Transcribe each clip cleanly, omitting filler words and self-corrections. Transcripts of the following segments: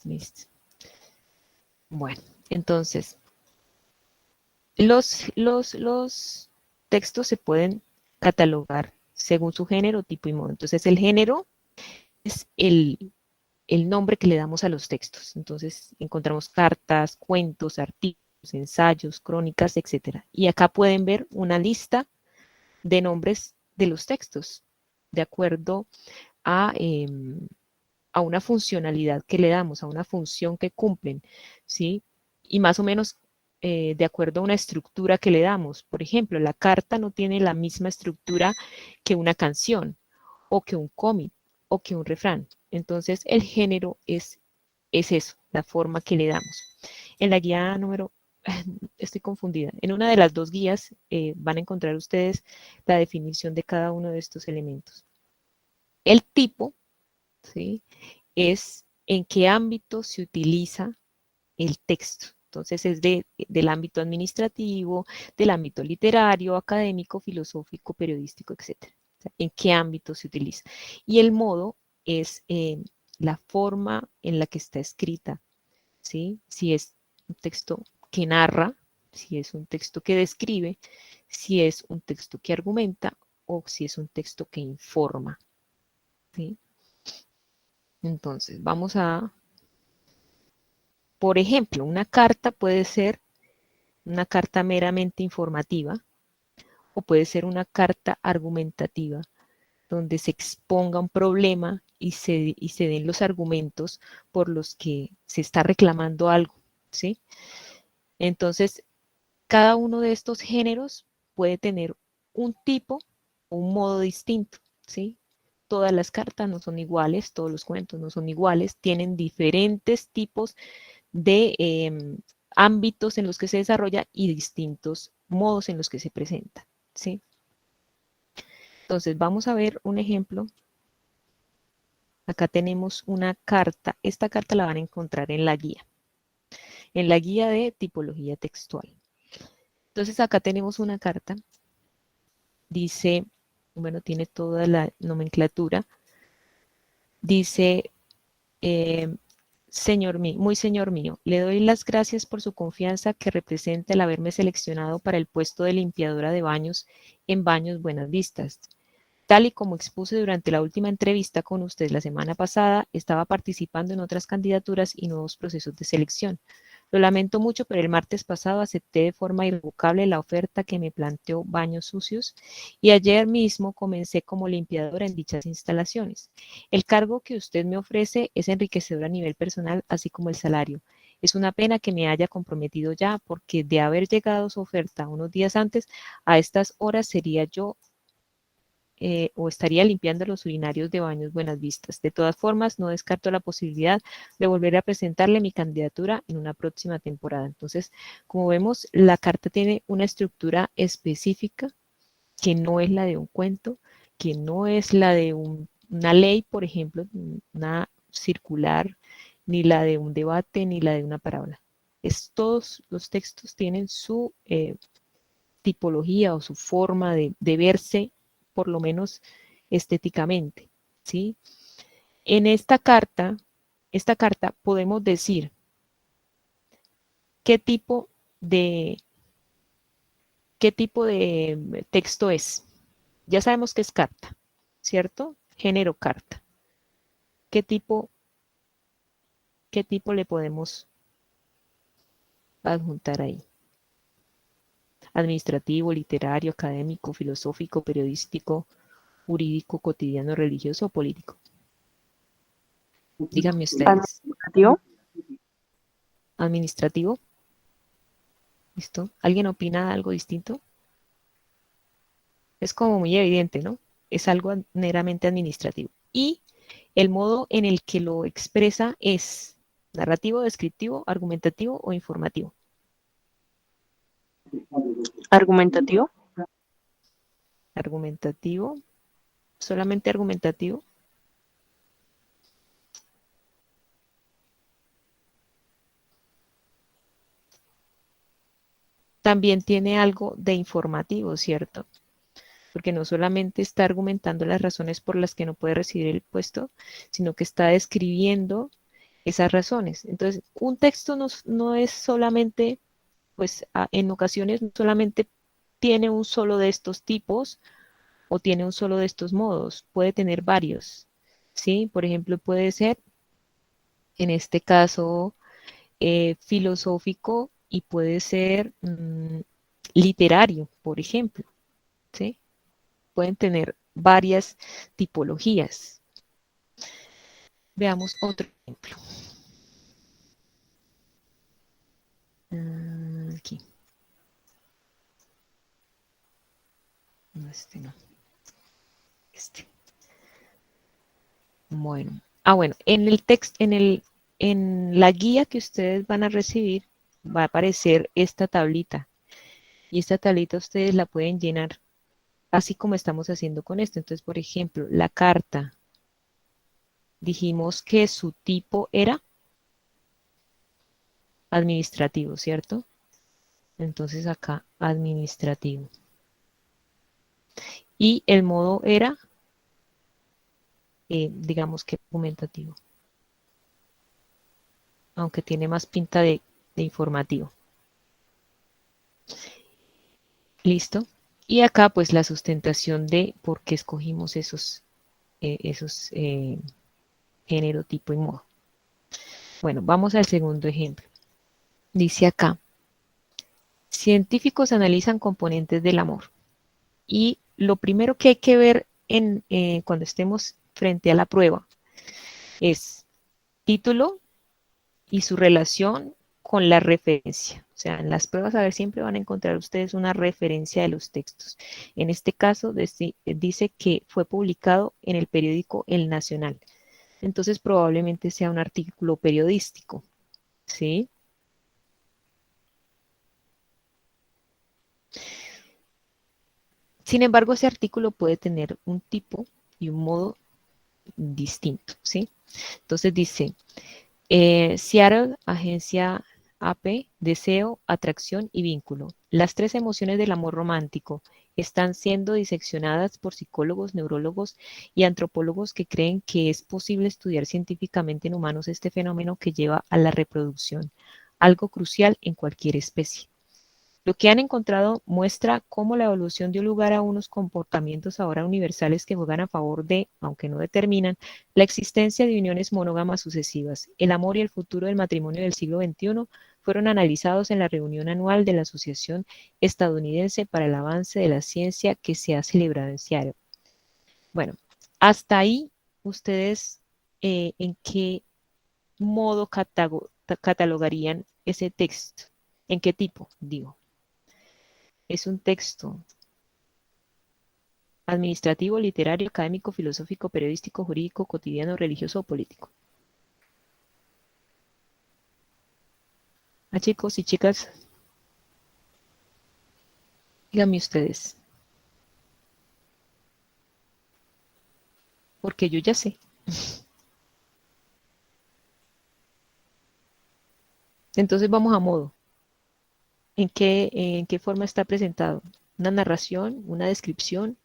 Listo. Bueno, entonces, los textos se pueden catalogar según su género, tipo y modo. Entonces, el género es el nombre que le damos a los textos. Entonces, encontramos cartas, cuentos, artículos, ensayos, crónicas, etc. Y acá pueden ver una lista de nombres de los textos, de acuerdo a una funcionalidad que le damos, a una función que cumplen, ¿sí? Y más o menos de acuerdo a una estructura que le damos. Por ejemplo, la carta no tiene la misma estructura que una canción, o que un cómic, o que un refrán. Entonces, el género es eso, la forma que le damos. En la guía número, estoy confundida, en una de las dos guías van a encontrar ustedes la definición de cada uno de estos elementos. El tipo, ¿sí?, es en qué ámbito se utiliza el texto. Entonces es del ámbito administrativo, del ámbito literario, académico, filosófico, periodístico, etc. O sea, en qué ámbito se utiliza. Y el modo es la forma en la que está escrita, ¿sí? Si es un texto que narra, si es un texto que describe, si es un texto que argumenta o si es un texto que informa, ¿sí? Entonces, vamos a, por ejemplo, una carta puede ser una carta meramente informativa o puede ser una carta argumentativa, donde se exponga un problema y se den los argumentos por los que se está reclamando algo, ¿sí? Entonces, cada uno de estos géneros puede tener un tipo o un modo distinto, ¿sí? Todas las cartas no son iguales, todos los cuentos no son iguales, tienen diferentes tipos de ámbitos en los que se desarrolla y distintos modos en los que se presenta, ¿sí? Entonces, vamos a ver un ejemplo. Acá tenemos una carta. Esta carta la van a encontrar en la guía de tipología textual. Entonces, acá tenemos una carta. Dice, bueno, tiene toda la nomenclatura. Dice, muy señor mío, le doy las gracias por su confianza que representa el haberme seleccionado para el puesto de limpiadora de baños en Baños Buenas Vistas. Tal y como expuse durante la última entrevista con usted la semana pasada, estaba participando en otras candidaturas y nuevos procesos de selección. Lo lamento mucho, pero el martes pasado acepté de forma irrevocable la oferta que me planteó Baños Sucios y ayer mismo comencé como limpiadora en dichas instalaciones. El cargo que usted me ofrece es enriquecedor a nivel personal, así como el salario. Es una pena que me haya comprometido ya, porque de haber llegado su oferta unos días antes, a estas horas sería yo o estaría limpiando los urinarios de Baños Buenas Vistas. De todas formas, no descarto la posibilidad de volver a presentarle mi candidatura en una próxima temporada. Entonces, como vemos, la carta tiene una estructura específica que no es la de un cuento, que no es la de una ley, por ejemplo, una circular, ni la de un debate, ni la de una parábola. Todos los textos tienen su tipología o su forma de verse, por lo menos estéticamente, ¿sí? En esta carta podemos decir qué tipo de, qué tipo de texto es. Ya sabemos que es carta, ¿cierto? Género carta. ¿Qué tipo le podemos adjuntar ahí? Administrativo, literario, académico, filosófico, periodístico, jurídico, cotidiano, religioso o político. Díganme ustedes. Administrativo. Administrativo. ¿Listo? ¿Alguien opina algo distinto? Es como muy evidente, ¿no? Es algo meramente administrativo. Y el modo en el que lo expresa es narrativo, descriptivo, argumentativo o informativo. Argumentativo. Argumentativo, solamente argumentativo. También tiene algo de informativo, ¿cierto? Porque no solamente está argumentando las razones por las que no puede recibir el puesto, sino que está describiendo esas razones. Entonces, un texto no es solamente, pues en ocasiones no solamente tiene un solo de estos tipos o tiene un solo de estos modos, puede tener varios, ¿sí? Por ejemplo, puede ser, en este caso, filosófico y puede ser literario, por ejemplo, ¿sí? Pueden tener varias tipologías. Veamos otro ejemplo. Aquí. No, este no. Este. Bueno. Bueno, en el texto, en la guía que ustedes van a recibir, va a aparecer esta tablita. Y esta tablita ustedes la pueden llenar así como estamos haciendo con esto. Entonces, por ejemplo, la carta. Dijimos que su tipo era administrativo, ¿cierto? Entonces acá, administrativo. Y el modo era, digamos que argumentativo, aunque tiene más pinta de informativo. Listo. Y acá pues la sustentación de por qué escogimos esos género, tipo y modo. Bueno, vamos al segundo ejemplo. Dice acá, científicos analizan componentes del amor. Y lo primero que hay que ver cuando estemos frente a la prueba es título y su relación con la referencia. O sea, en las pruebas a ver siempre van a encontrar ustedes una referencia de los textos. En este caso dice que fue publicado en el periódico El Nacional. Entonces probablemente sea un artículo periodístico, ¿sí? Sin embargo, ese artículo puede tener un tipo y un modo distinto, ¿sí? Entonces dice, Seattle, agencia AP, deseo, atracción y vínculo. Las tres emociones del amor romántico están siendo diseccionadas por psicólogos, neurólogos y antropólogos que creen que es posible estudiar científicamente en humanos este fenómeno que lleva a la reproducción, algo crucial en cualquier especie. Lo que han encontrado muestra cómo la evolución dio lugar a unos comportamientos ahora universales que juegan a favor de, aunque no determinan, la existencia de uniones monógamas sucesivas. El amor y el futuro del matrimonio del siglo XXI fueron analizados en la reunión anual de la Asociación Estadounidense para el Avance de la Ciencia que se ha celebrado en Seattle. Bueno, hasta ahí ustedes en qué modo catalogarían ese texto, en qué tipo, digo. Es un texto administrativo, literario, académico, filosófico, periodístico, jurídico, cotidiano, religioso o político. Chicos y chicas, díganme ustedes, porque yo ya sé. Entonces vamos a modo. ¿En qué forma está presentado? ¿Una narración, una descripción,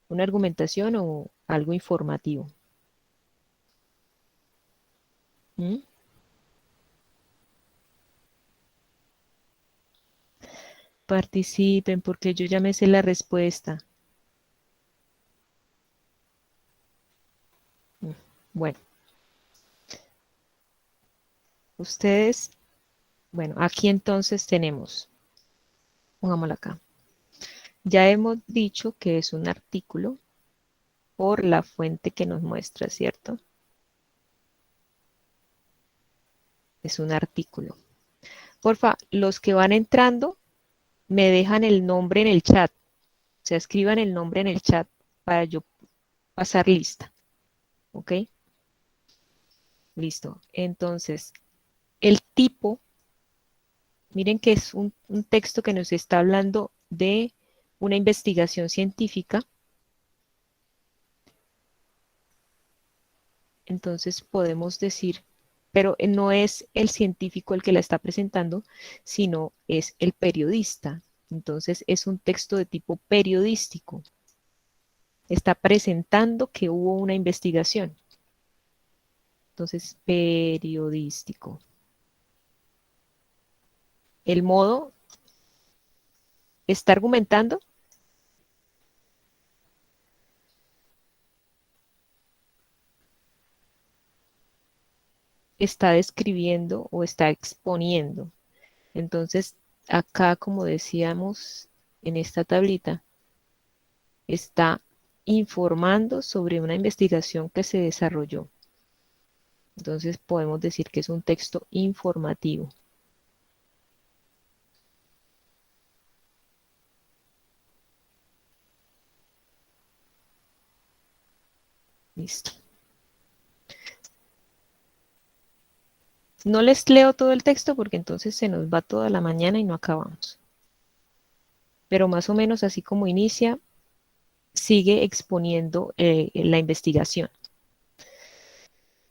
una argumentación o algo informativo? ¿Mm? Participen porque yo ya me sé la respuesta. Mm, Bueno, ustedes, bueno, aquí entonces tenemos, pongámoslo acá. Ya hemos dicho que es un artículo por la fuente que nos muestra, ¿cierto? Es un artículo. Porfa, los que van entrando me dejan el nombre en el chat. O sea, escriban el nombre en el chat para yo pasar lista. ¿Ok? Listo. Entonces, el tipo, miren que es un texto que nos está hablando de una investigación científica. Entonces podemos decir, pero no es el científico el que la está presentando, sino es el periodista. Entonces es un texto de tipo periodístico. Está presentando que hubo una investigación. Entonces, periodístico. El modo está argumentando. Está describiendo o está exponiendo. Entonces, acá, como decíamos en esta tablita, está informando sobre una investigación que se desarrolló. Entonces, podemos decir que es un texto informativo. Listo. No les leo todo el texto porque entonces se nos va toda la mañana y no acabamos. Pero más o menos así como inicia, sigue exponiendo la investigación.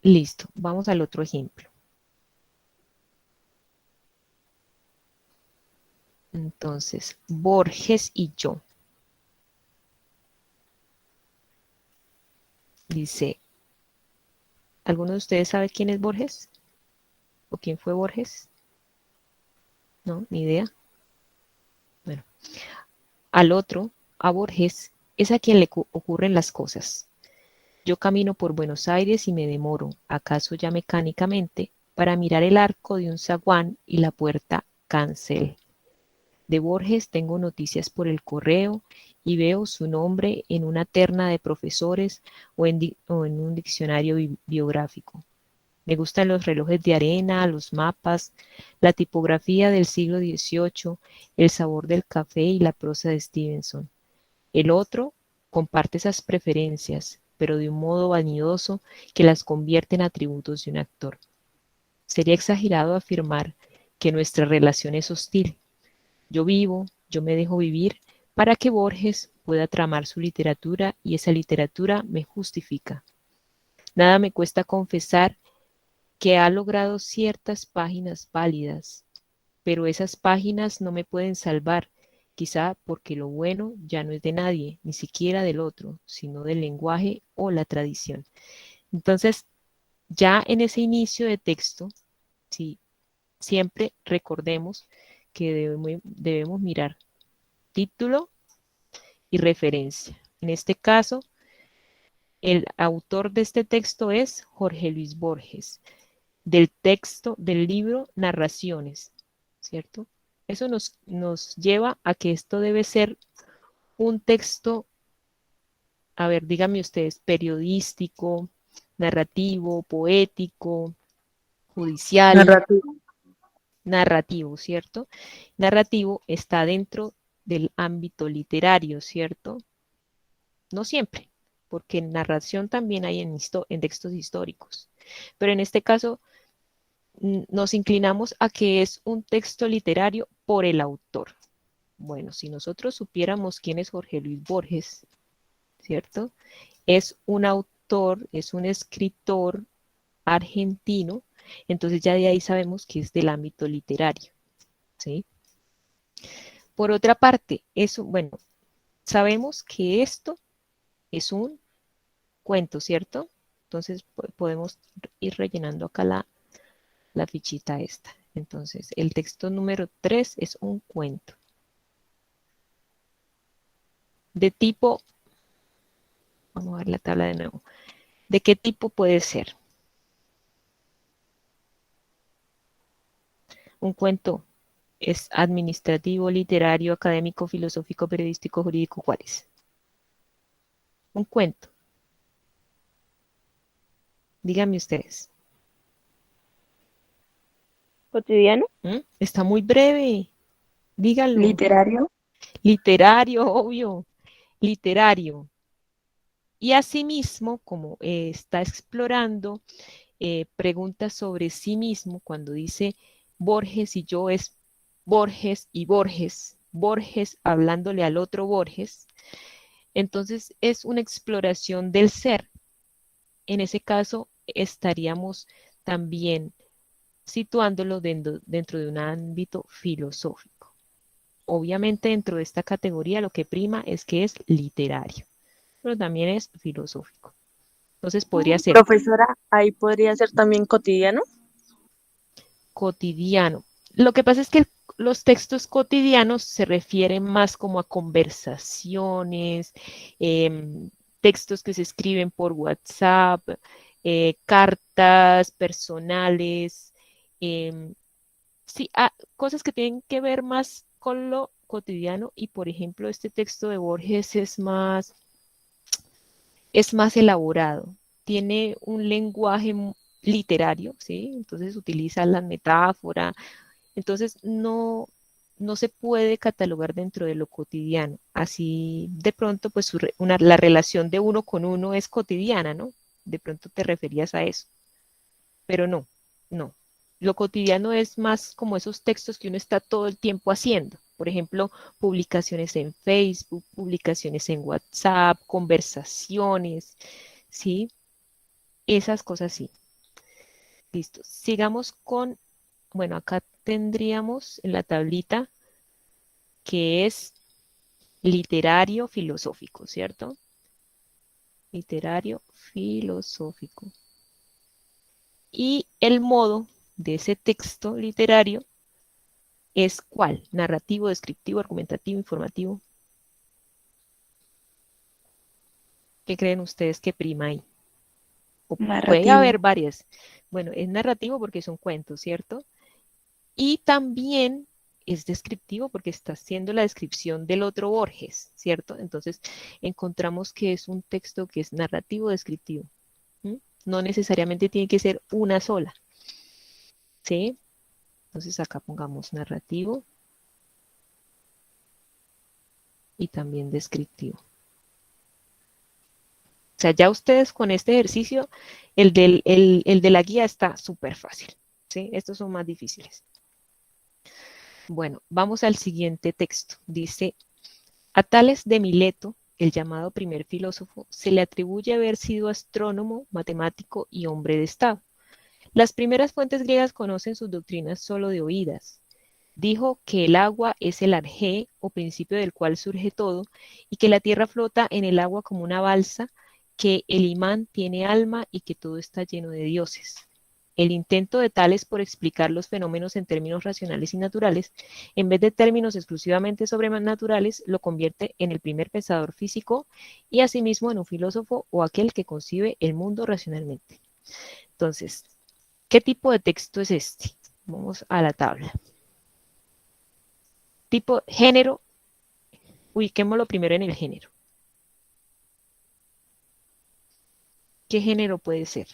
Listo, vamos al otro ejemplo. Entonces, Borges y yo. Dice, ¿alguno de ustedes sabe quién es Borges? ¿O quién fue Borges? No, ni idea. Bueno, al otro, a Borges, es a quien le ocurren las cosas. Yo camino por Buenos Aires y me demoro, acaso ya mecánicamente, para mirar el arco de un zaguán y la puerta cancel. De Borges tengo noticias por el correo y veo su nombre en una terna de profesores o en un diccionario biográfico. Me gustan los relojes de arena, los mapas, la tipografía del siglo XVIII, el sabor del café y la prosa de Stevenson. El otro comparte esas preferencias, pero de un modo vanidoso que las convierte en atributos de un actor. Sería exagerado afirmar que nuestra relación es hostil. Yo vivo, yo me dejo vivir para que Borges pueda tramar su literatura y esa literatura me justifica. Nada me cuesta confesar que ha logrado ciertas páginas válidas, pero esas páginas no me pueden salvar, quizá porque lo bueno ya no es de nadie, ni siquiera del otro, sino del lenguaje o la tradición. Entonces, ya en ese inicio de texto, sí, siempre recordemos que debemos mirar título y referencia. En este caso, el autor de este texto es Jorge Luis Borges, del texto del libro Narraciones, ¿cierto? Eso nos lleva a que esto debe ser un texto, a ver, díganme ustedes, periodístico, narrativo, poético, judicial, Narrativo. narrativo, ¿cierto? Narrativo está dentro del ámbito literario, ¿cierto? No siempre, porque en narración también hay en textos históricos, pero en este caso nos inclinamos a que es un texto literario por el autor. Bueno, si nosotros supiéramos quién es Jorge Luis Borges, ¿cierto? Es un autor, es un escritor argentino, entonces ya de ahí sabemos que es del ámbito literario, ¿sí? Por otra parte, eso, bueno, sabemos que esto es un cuento, ¿cierto? Entonces podemos ir rellenando acá la fichita esta. Entonces, el texto número 3 es un cuento. De tipo, vamos a ver la tabla de nuevo. ¿De qué tipo puede ser? Un cuento es administrativo, literario, académico, filosófico, periodístico, jurídico. ¿Cuál es? Un cuento. Díganme ustedes. Cotidiano. Está muy breve. Díganlo. Literario. Literario, obvio. Literario. Y asimismo, como está explorando preguntas sobre sí mismo, cuando dice Borges y yo es Borges y Borges, Borges hablándole al otro Borges, entonces es una exploración del ser. En ese caso estaríamos también situándolo dentro de un ámbito filosófico. Obviamente dentro de esta categoría lo que prima es que es literario, pero también es filosófico. Entonces podría ser Profesora, ahí podría ser también cotidiano. cotidiano. Lo que pasa es que los textos cotidianos se refieren más como a conversaciones, textos que se escriben por WhatsApp, cartas personales, em, sí, cosas que tienen que ver más con lo cotidiano y, por ejemplo, este texto de Borges es más elaborado, tiene un lenguaje literario, ¿sí? Entonces utiliza la metáfora, entonces no se puede catalogar dentro de lo cotidiano. Así de pronto, pues la relación de uno con uno es cotidiana, ¿no? De pronto te referías a eso, pero no. Lo cotidiano es más como esos textos que uno está todo el tiempo haciendo. Por ejemplo, publicaciones en Facebook, publicaciones en WhatsApp, conversaciones, ¿sí? Esas cosas sí. Listo. Sigamos con, bueno, acá tendríamos en la tablita que es literario filosófico, ¿cierto? Literario filosófico. Y el modo de ese texto literario es ¿cuál? Narrativo, descriptivo, argumentativo, informativo. ¿Qué creen ustedes que prima ahí? O puede Narrativo. haber varias. Bueno, es narrativo porque son cuentos, ¿cierto? Y también es descriptivo porque está haciendo la descripción del otro Borges, ¿cierto? Entonces encontramos que es un texto que es narrativo descriptivo. ¿M? No necesariamente tiene que ser una sola, ¿sí? Entonces acá pongamos narrativo y también descriptivo. O sea, ya ustedes con este ejercicio, el de la guía está súper fácil, ¿sí? Estos son más difíciles. Bueno, vamos al siguiente texto. Dice, a Tales de Mileto, el llamado primer filósofo, se le atribuye haber sido astrónomo, matemático y hombre de Estado. Las primeras fuentes griegas conocen sus doctrinas solo de oídas. Dijo que el agua es el arjé o principio del cual surge todo y que la tierra flota en el agua como una balsa, que el imán tiene alma y que todo está lleno de dioses. El intento de Tales por explicar los fenómenos en términos racionales y naturales, en vez de términos exclusivamente sobrenaturales, lo convierte en el primer pensador físico y asimismo en un filósofo o aquel que concibe el mundo racionalmente. Entonces, ¿qué tipo de texto es este? Vamos a la tabla. Tipo, género, ubiquémoslo primero en el género. ¿Qué género puede ser?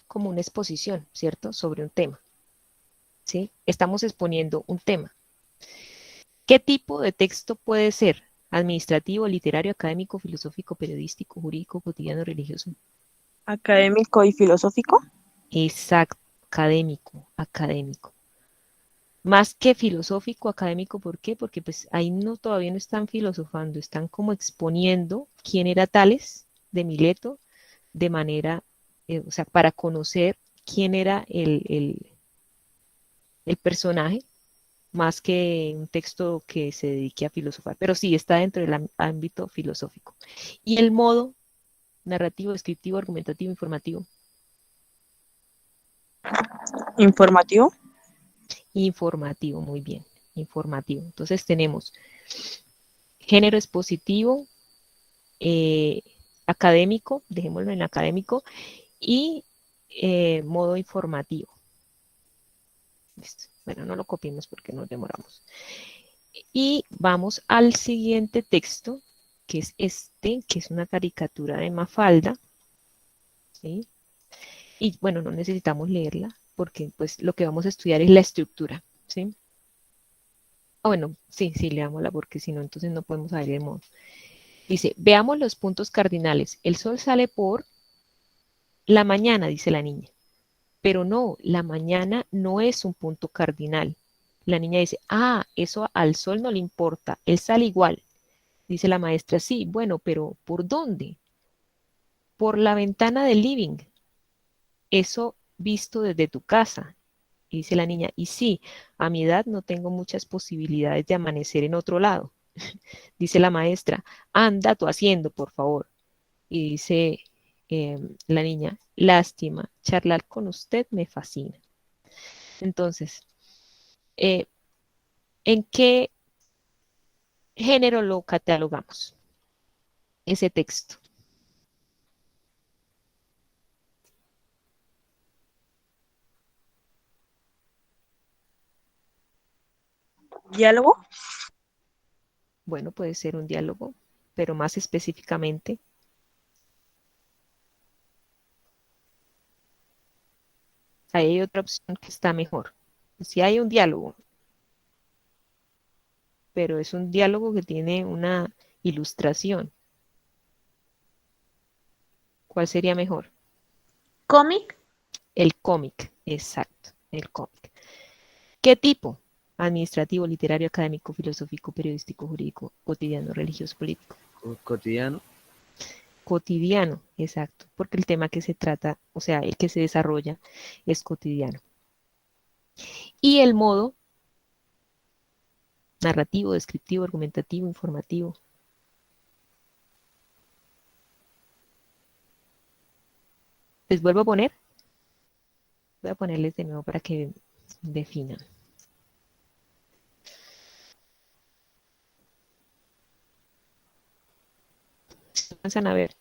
Como una exposición, ¿cierto? Sobre un tema, ¿sí? Estamos exponiendo un tema. ¿Qué tipo de texto puede ser? Administrativo, literario, académico, filosófico, periodístico, jurídico, cotidiano, religioso. Académico y filosófico. Exacto, académico, académico. Más que filosófico, académico, ¿por qué? Porque pues ahí no, todavía no están filosofando, están como exponiendo quién era Tales de Mileto de manera, o sea, para conocer quién era el personaje, más que un texto que se dedique a filosofar, pero sí está dentro del ámbito filosófico. Y el modo narrativo, descriptivo, argumentativo, informativo. Informativo. Informativo, muy bien, informativo. Entonces tenemos género expositivo, eh, académico, dejémoslo en académico, y modo informativo. Listo. Bueno, no lo copiemos porque nos demoramos. Y vamos al siguiente texto, que es este, que es una caricatura de Mafalda, ¿sí? Y bueno, no necesitamos leerla porque pues lo que vamos a estudiar es la estructura, ¿sí? Ah, bueno, sí, leámosla porque si no, entonces no podemos saber el modo. Dice, veamos los puntos cardinales. El sol sale por la mañana, dice la niña. Pero no, la mañana no es un punto cardinal. La niña dice, eso al sol no le importa, él sale igual. Dice la maestra, sí, bueno, pero ¿por dónde? por la ventana del living, eso visto desde tu casa. Y dice la niña, y sí, a mi edad no tengo muchas posibilidades de amanecer en otro lado. Dice la maestra, anda tú haciendo, por favor. Y dice la niña, lástima, charlar con usted me fascina. Entonces, eh, ¿en qué género lo catalogamos? Ese texto. ¿Diálogo? Bueno, puede ser un diálogo, pero más específicamente, ahí hay otra opción que está mejor. Si hay un diálogo, pero es un diálogo que tiene una ilustración, ¿cuál sería mejor? ¿Cómic? El cómic, exacto, el cómic. ¿Qué tipo? Administrativo, literario, académico, filosófico, periodístico, jurídico, cotidiano, religioso, político. Cotidiano. Cotidiano, exacto, porque el tema que se trata, o sea, el que se desarrolla es cotidiano. Y el modo narrativo, descriptivo, argumentativo, informativo. Les vuelvo a poner, voy a ponerles de nuevo para que definan. ¿Se alcanzan a ver?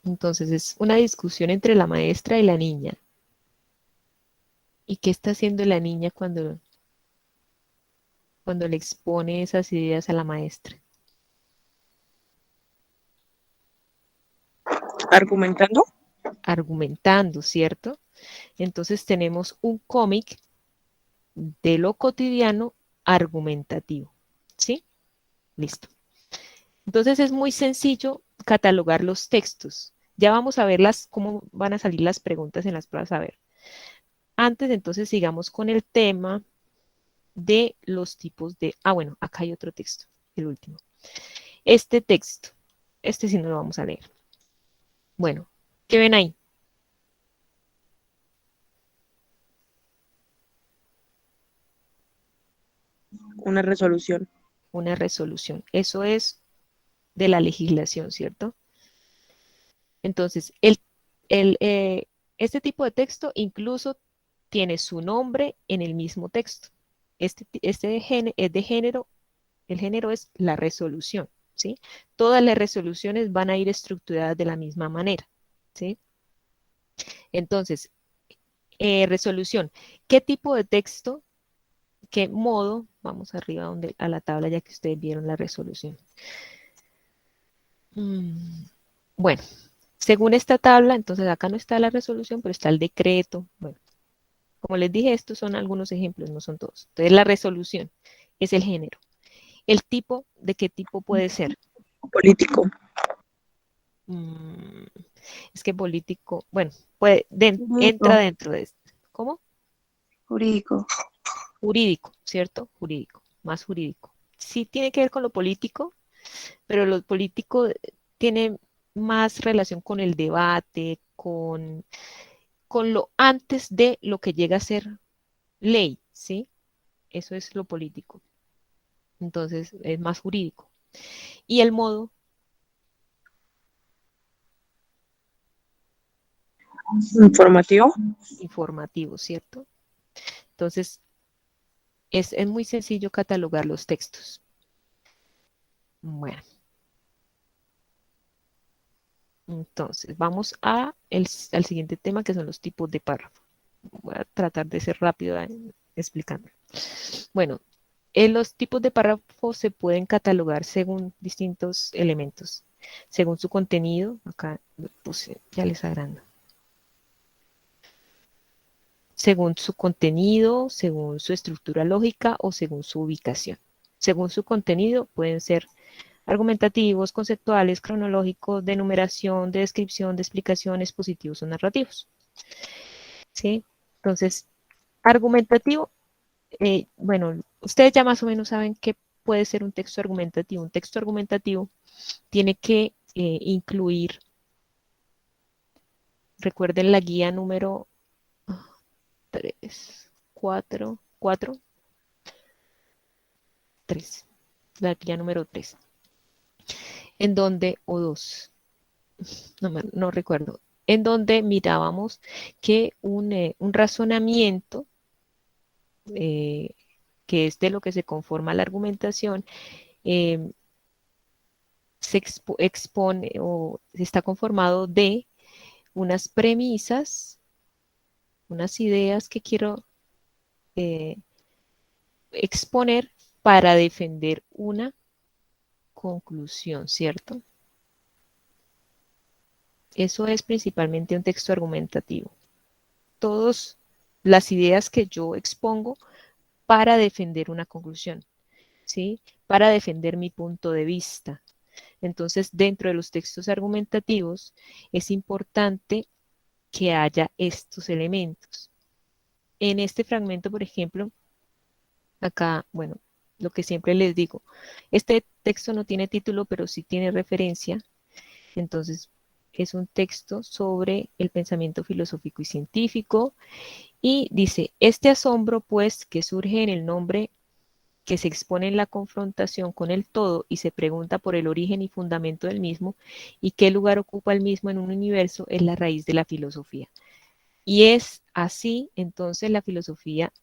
Entonces es una discusión entre la maestra y la niña. ¿Y qué está haciendo la niña cuando le expone esas ideas a la maestra? ¿Argumentando? Argumentando, ¿cierto? Entonces tenemos un cómic de lo cotidiano argumentativo, ¿sí? Listo. Entonces es muy sencillo catalogar los textos. Ya vamos a ver cómo van a salir las preguntas en las pruebas. A ver. Antes, entonces, sigamos con el tema de los tipos de... Ah, bueno, acá hay otro texto, el último. Este texto, este sí no lo vamos a leer. Bueno, ¿qué ven ahí? Una resolución. Una resolución. Eso es de la legislación, ¿cierto? Entonces, el, eh, este tipo de texto incluso tiene su nombre en el mismo texto. Este es de género, el género es la resolución, ¿sí? Todas las resoluciones van a ir estructuradas de la misma manera, ¿sí? Entonces, resolución. ¿Qué tipo de texto? ¿Qué modo? Vamos arriba a la tabla ya que ustedes vieron la resolución. Bueno, según esta tabla, entonces acá no está la resolución, pero está el decreto. Bueno, como les dije, estos son algunos ejemplos, no son todos. Entonces, la resolución es el género. El tipo, ¿de qué tipo puede ser? Político. Mm, es que político, bueno, entra Jurídico. dentro de esto. ¿Cómo? Jurídico. Jurídico, ¿cierto? Jurídico, más jurídico. Sí tiene que ver con lo político, pero lo político tiene más relación con el debate, con lo antes de lo que llega a ser ley, ¿sí? Eso es lo político. Entonces es más jurídico. Y el modo Informativo. informativo, ¿cierto? Entonces es muy sencillo catalogar los textos. Bueno, entonces vamos al siguiente tema que son los tipos de párrafo. Voy a tratar de ser rápido explicando. Bueno, los tipos de párrafos se pueden catalogar según distintos elementos, según su contenido. Acá puse, ya les agrando. Según su contenido, según su estructura lógica o según su ubicación. Según su contenido pueden ser argumentativos, conceptuales, cronológicos, de numeración, de descripción, de explicación, expositivos o narrativos. ¿Sí? Entonces, argumentativo, bueno, ustedes ya más o menos saben qué puede ser un texto argumentativo. Un texto argumentativo tiene que incluir, recuerden la guía número 3, 4, 3, la guía número 3, en donde, o 2, no recuerdo, en donde mirábamos que un razonamiento, que es de lo que se conforma la argumentación, eh, se expone o está conformado de unas premisas, unas ideas que quiero eh, exponer para defender una conclusión, ¿cierto? Eso es principalmente un texto argumentativo. Todas las ideas que yo expongo para defender una conclusión, ¿sí? Para defender mi punto de vista. Entonces, dentro de los textos argumentativos es importante que haya estos elementos. En este fragmento, por ejemplo, acá, bueno, lo que siempre les digo, este texto no tiene título, pero sí tiene referencia. Entonces, es un texto sobre el pensamiento filosófico y científico y dice, este asombro, pues, que surge en el nombre que se expone en la confrontación con el todo y se pregunta por el origen y fundamento del mismo y qué lugar ocupa el mismo en un universo, es la raíz de la filosofía. Y es así, entonces la filosofía,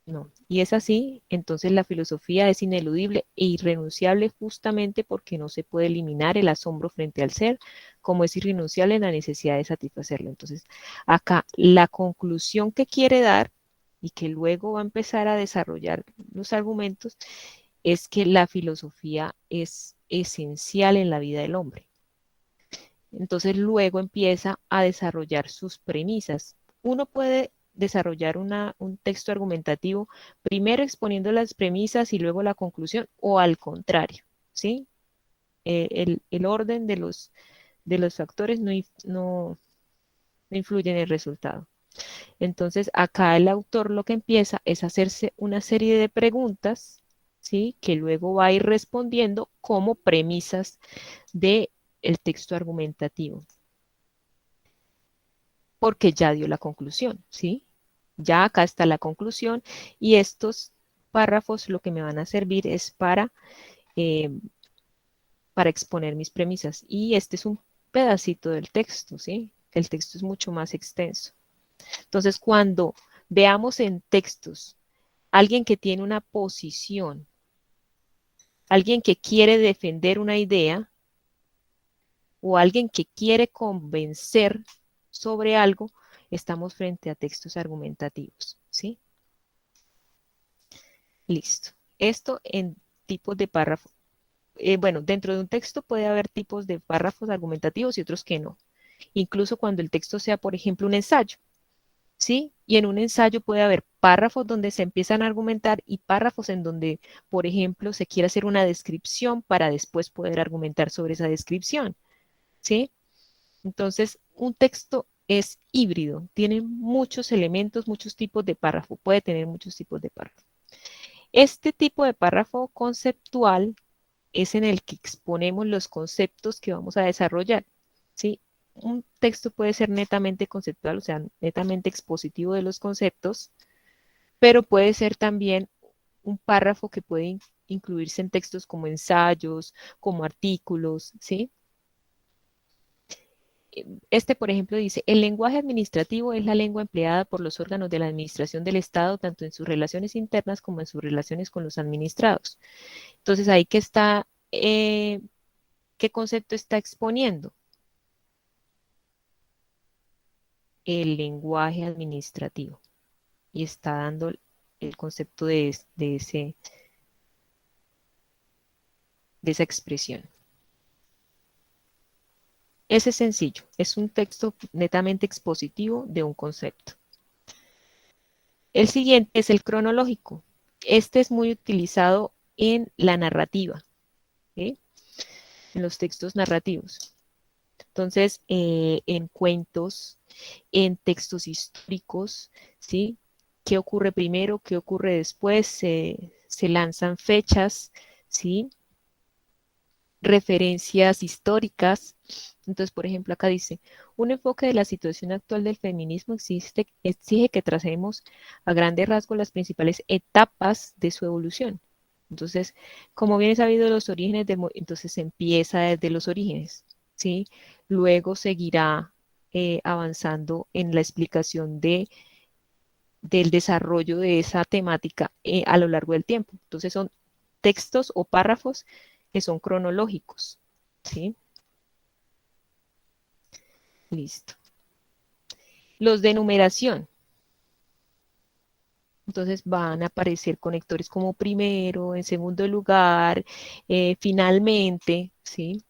no, y es así, entonces la filosofía es ineludible e irrenunciable justamente porque no se puede eliminar el asombro frente al ser, como es irrenunciable la necesidad de satisfacerlo. Entonces, acá la conclusión que quiere dar y que luego va a empezar a desarrollar los argumentos es que la filosofía es esencial en la vida del hombre. Entonces luego empieza a desarrollar sus premisas. Uno puede desarrollar un texto argumentativo primero exponiendo las premisas y luego la conclusión, o al contrario, ¿sí? El orden de los factores no influye en el resultado. Entonces, acá el autor lo que empieza es hacerse una serie de preguntas, ¿sí? Que luego va a ir respondiendo como premisas del texto argumentativo, porque ya dio la conclusión, ¿sí? Ya acá está la conclusión y estos párrafos lo que me van a servir es eh, para exponer mis premisas. Y este es un pedacito del texto, ¿sí? El texto es mucho más extenso. Entonces, cuando veamos en textos alguien que tiene una posición, alguien que quiere defender una idea o alguien que quiere convencer sobre algo, estamos frente a textos argumentativos, ¿sí? Listo. Esto en tipos de párrafo. Bueno, dentro de un texto puede haber tipos de párrafos argumentativos y otros que no. Incluso cuando el texto sea, por ejemplo, un ensayo, ¿sí? Y en un ensayo puede haber párrafos donde se empiezan a argumentar y párrafos en donde, por ejemplo, se quiere hacer una descripción para después poder argumentar sobre esa descripción, ¿sí? Entonces, un texto es híbrido, tiene muchos elementos, muchos tipos de párrafo, puede tener muchos tipos de párrafo. Este tipo de párrafo conceptual es en el que exponemos los conceptos que vamos a desarrollar, ¿sí? Un texto puede ser netamente conceptual, o sea, netamente expositivo de los conceptos, pero puede ser también un párrafo que puede incluirse en textos como ensayos, como artículos, ¿sí? Este, por ejemplo, dice, el lenguaje administrativo es la lengua empleada por los órganos de la administración del Estado, tanto en sus relaciones internas como en sus relaciones con los administrados. Entonces, ahí que está, ¿qué concepto está exponiendo? El lenguaje administrativo. Y está dando el concepto de esa expresión. Ese es sencillo, es un texto netamente expositivo de un concepto. El siguiente es el cronológico. Este es muy utilizado en la narrativa, ¿sí? En los textos narrativos. Entonces, en cuentos, en textos históricos, ¿sí? ¿Qué ocurre primero? ¿Qué ocurre después? Se lanzan fechas, ¿sí? Referencias históricas. Entonces, por ejemplo, acá dice, un enfoque de la situación actual del feminismo exige que tracemos a grandes rasgos las principales etapas de su evolución. Entonces, como bien es sabido, los orígenes entonces empieza desde los orígenes, ¿sí? Luego seguirá avanzando en la explicación del desarrollo de esa temática a lo largo del tiempo. Entonces, son textos o párrafos que son cronológicos, ¿sí? Listo. Los de numeración. Entonces van a aparecer conectores como primero, en segundo lugar, finalmente, ¿sí?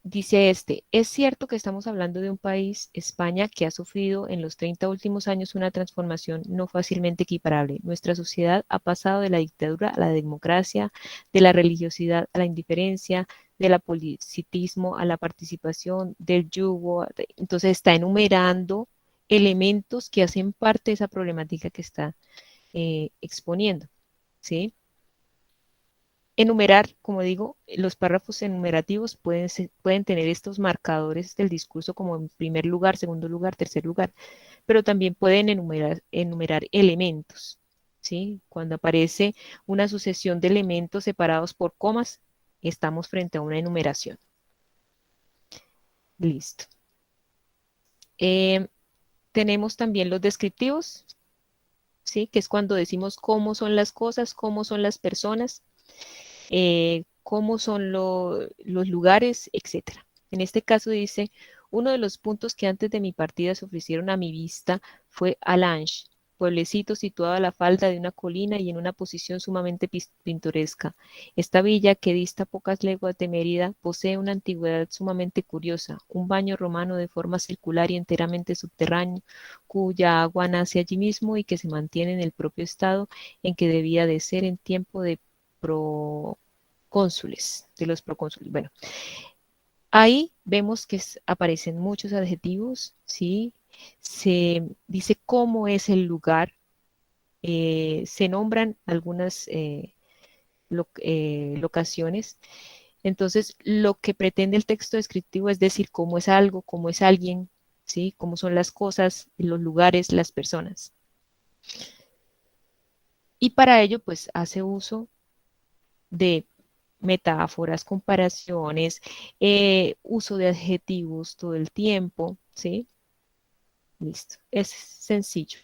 Dice este, es cierto que estamos hablando de un país, España, que ha sufrido en los 30 últimos años una transformación no fácilmente equiparable. Nuestra sociedad ha pasado de la dictadura a la democracia, de la religiosidad a la indiferencia, del apoliticismo a la participación, del yugo. Entonces está enumerando elementos que hacen parte de esa problemática que está exponiendo, ¿sí? Enumerar, como digo, los párrafos enumerativos pueden tener estos marcadores del discurso como en primer lugar, segundo lugar, tercer lugar, pero también pueden enumerar elementos, ¿sí? Cuando aparece una sucesión de elementos separados por comas, estamos frente a una enumeración. Listo. Eh, tenemos también los descriptivos, ¿sí? Que es cuando decimos cómo son las cosas, cómo son las personas, cómo son los lugares, etcétera. En este caso dice, uno de los puntos que antes de mi partida se ofrecieron a mi vista fue Alange, pueblecito situado a la falda de una colina y en una posición sumamente pintoresca. Esta villa, que dista pocas leguas de Mérida, posee una antigüedad sumamente curiosa, un baño romano de forma circular y enteramente subterráneo, cuya agua nace allí mismo y que se mantiene en el propio estado en que debía de ser en tiempo de procónsules, de los procónsules. Bueno, ahí vemos que aparecen muchos adjetivos, ¿sí? Se dice cómo es el lugar, se nombran algunas locaciones. Entonces, lo que pretende el texto descriptivo es decir cómo es algo, cómo es alguien, ¿sí? Cómo son las cosas, los lugares, las personas. Y para ello, pues, hace uso de metáforas, comparaciones, uso de adjetivos todo el tiempo, ¿sí? Listo, es sencillo.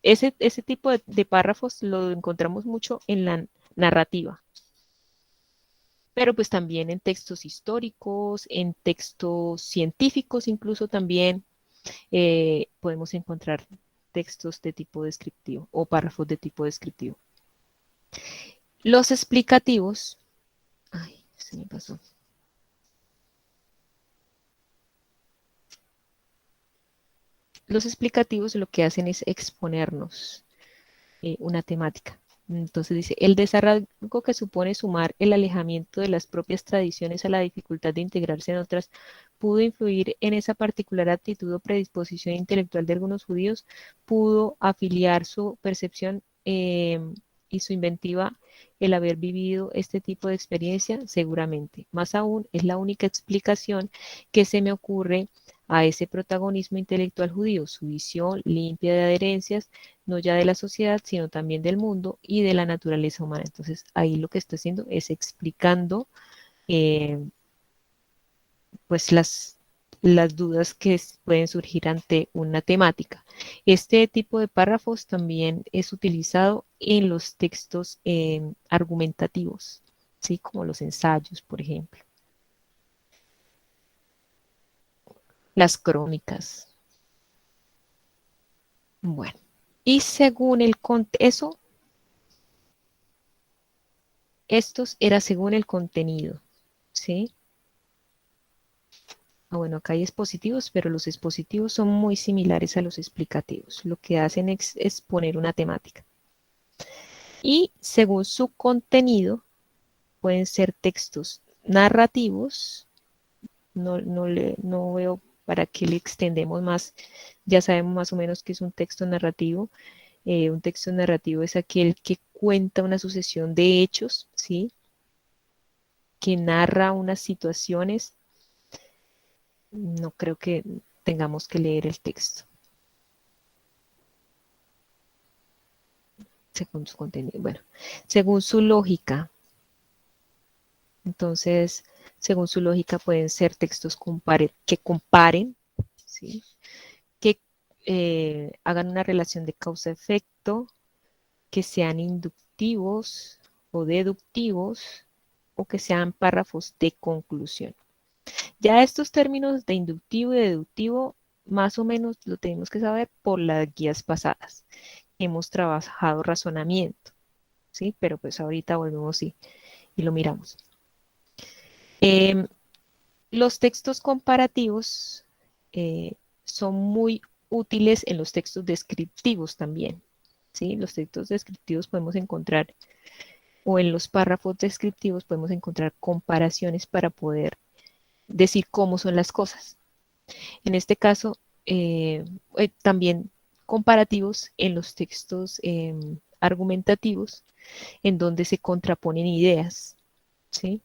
Ese tipo de párrafos lo encontramos mucho en la narrativa, pero pues también en textos históricos, en textos científicos incluso también podemos encontrar textos de tipo descriptivo o párrafos de tipo descriptivo. Los explicativos, ay, se me pasó. Los explicativos lo que hacen es exponernos una temática. Entonces dice, el desarraigo que supone sumar el alejamiento de las propias tradiciones a la dificultad de integrarse en otras, pudo influir en esa particular actitud o predisposición intelectual de algunos judíos, pudo afiliar su percepción y su inventiva el haber vivido este tipo de experiencia, seguramente. Más aún, es la única explicación que se me ocurre a ese protagonismo intelectual judío, su visión limpia de adherencias, no ya de la sociedad, sino también del mundo y de la naturaleza humana. Entonces, ahí lo que está haciendo es explicando eh, pues las dudas que pueden surgir ante una temática. Este tipo de párrafos también es utilizado en los textos argumentativos, ¿sí? Como los ensayos, por ejemplo, las crónicas. Bueno, y según el eso, estos era según el contenido, ¿sí? Ah, bueno, acá hay expositivos, pero los expositivos son muy similares a los explicativos. Lo que hacen es exponer una temática. Y según su contenido, pueden ser textos narrativos. No veo para qué le extendemos más. Ya sabemos más o menos que es un texto narrativo. Un texto narrativo es aquel que cuenta una sucesión de hechos, ¿sí? Que narra unas situaciones. No creo que tengamos que leer el texto según su contenido. Bueno, según su lógica. Entonces, según su lógica pueden ser textos que comparen, ¿sí? Que hagan una relación de causa-efecto, que sean inductivos o deductivos, o que sean párrafos de conclusión. Ya estos términos de inductivo y deductivo, más o menos lo tenemos que saber por las guías pasadas. Hemos trabajado razonamiento, ¿sí? Pero pues ahorita volvemos y lo miramos. Los textos comparativos son muy útiles en los textos descriptivos también, ¿sí? Los textos descriptivos podemos encontrar, o en los párrafos descriptivos podemos encontrar comparaciones para poder decir cómo son las cosas. En este caso, también comparativos en los textos argumentativos, en donde se contraponen ideas, ¿sí?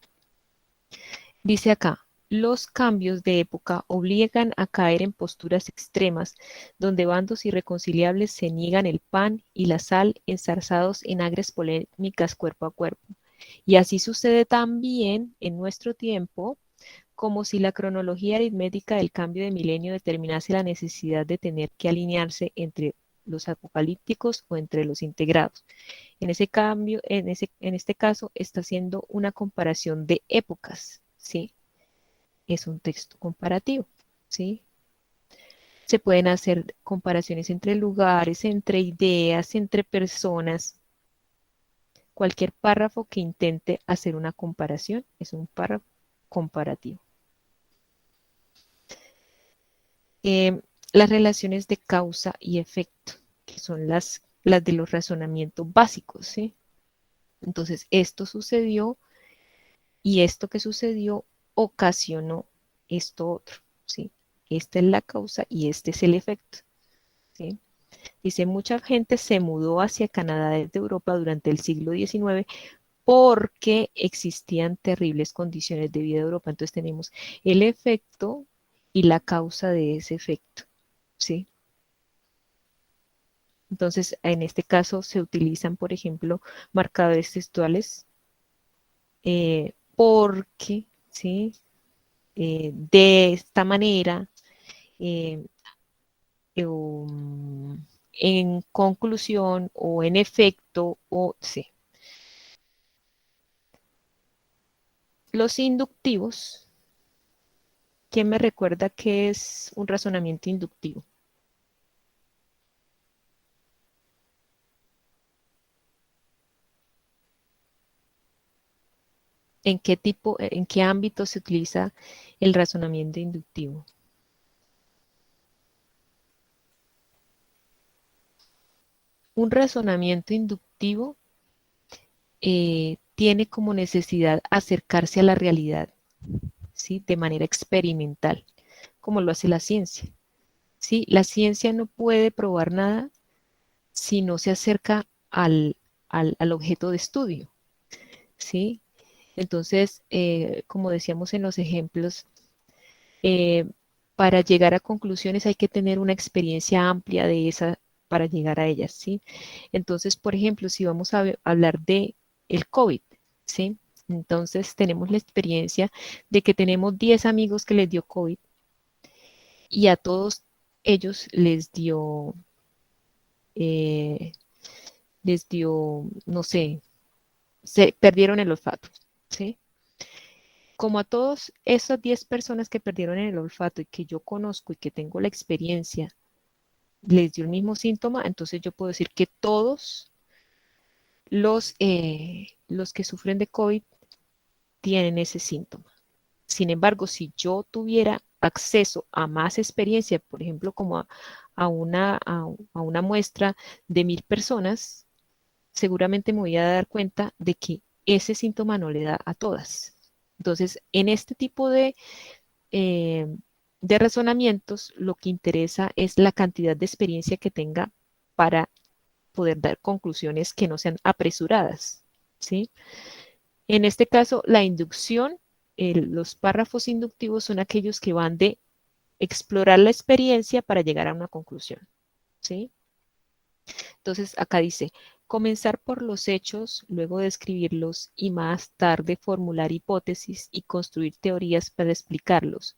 Dice acá, los cambios de época obligan a caer en posturas extremas, donde bandos irreconciliables se niegan el pan y la sal enzarzados en agres polémicas cuerpo a cuerpo. Y así sucede también en nuestro tiempo, como si la cronología aritmética del cambio de milenio determinase la necesidad de tener que alinearse entre los apocalípticos o entre los integrados. En ese cambio, en este caso, está haciendo una comparación de épocas, ¿sí? Es un texto comparativo, ¿sí? Se pueden hacer comparaciones entre lugares, entre ideas, entre personas. Cualquier párrafo que intente hacer una comparación es un párrafo comparativo. Eh, las relaciones de causa y efecto, que son las de los razonamientos básicos, ¿sí? Entonces, esto sucedió y esto que sucedió ocasionó esto otro, ¿sí? Esta es la causa y este es el efecto, ¿sí? Dice, mucha gente se mudó hacia Canadá desde Europa durante el siglo XIX porque existían terribles condiciones de vida en Europa. Entonces tenemos el efecto y la causa de ese efecto, ¿sí? Entonces, en este caso se utilizan, por ejemplo, marcadores textuales porque, ¿sí? De esta manera, eh, en conclusión o en efecto, o sí. Los inductivos, ¿quién me recuerda qué es un razonamiento inductivo? ¿En qué tipo, en qué ámbito se utiliza el razonamiento inductivo? Un razonamiento inductivo tiene como necesidad acercarse a la realidad, ¿sí? De manera experimental, como lo hace la ciencia, ¿sí? La ciencia no puede probar nada si no se acerca al objeto de estudio, ¿sí? Entonces, como decíamos en los ejemplos, eh, para llegar a conclusiones hay que tener una experiencia amplia de esa para llegar a ellas, ¿sí? Entonces, por ejemplo, si vamos a hablar de el COVID, ¿sí? Entonces tenemos la experiencia de que tenemos 10 amigos que les dio COVID y a todos ellos eh, les dio, no sé, se perdieron el olfato, ¿sí? Como a todos esas 10 personas que perdieron el olfato y que yo conozco y que tengo la experiencia, les dio el mismo síntoma, entonces yo puedo decir que todos los que sufren de COVID tienen ese síntoma. Sin embargo, si yo tuviera acceso a más experiencia, por ejemplo, como a una muestra de 1000 personas, seguramente me voy a dar cuenta de que ese síntoma no le da a todas. Entonces, en este tipo eh, de razonamientos, lo que interesa es la cantidad de experiencia que tenga para poder dar conclusiones que no sean apresuradas, ¿sí? En este caso, la inducción, los párrafos inductivos son aquellos que van de explorar la experiencia para llegar a una conclusión, ¿sí? Entonces, acá dice, comenzar por los hechos, luego describirlos y más tarde formular hipótesis y construir teorías para explicarlos.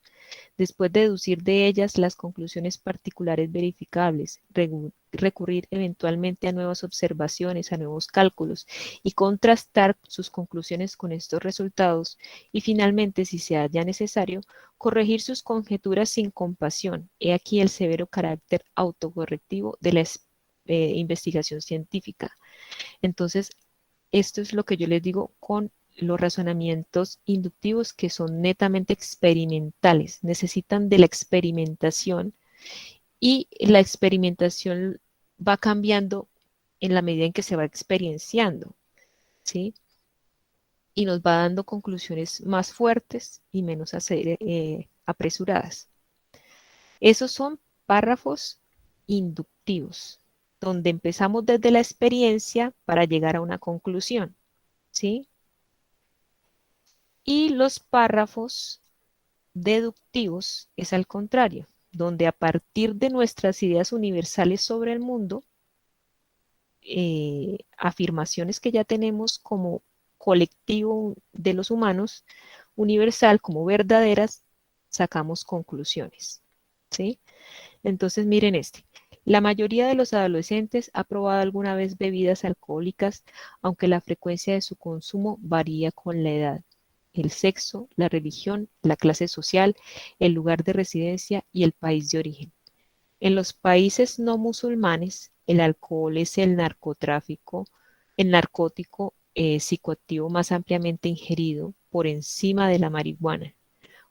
Después deducir de ellas las conclusiones particulares verificables, recurrir eventualmente a nuevas observaciones, a nuevos cálculos y contrastar sus conclusiones con estos resultados y finalmente, si se halla necesario, corregir sus conjeturas sin compasión. He aquí el severo carácter autocorrectivo de la investigación científica. Entonces, esto es lo que yo les digo con los razonamientos inductivos que son netamente experimentales, necesitan de la experimentación y la experimentación va cambiando en la medida en que se va experienciando, ¿sí? Y nos va dando conclusiones más fuertes y menos apresuradas. Esos son párrafos inductivos, donde empezamos desde la experiencia para llegar a una conclusión, ¿sí? Y los párrafos deductivos es al contrario, donde a partir de nuestras ideas universales sobre el mundo, afirmaciones que ya tenemos como colectivo de los humanos, universal como verdaderas, sacamos conclusiones, ¿sí? Entonces miren este. La mayoría de los adolescentes ha probado alguna vez bebidas alcohólicas, aunque la frecuencia de su consumo varía con la edad, el sexo, la religión, la clase social, el lugar de residencia y el país de origen. En los países no musulmanes, el alcohol es el narcótico psicoactivo más ampliamente ingerido por encima de la marihuana.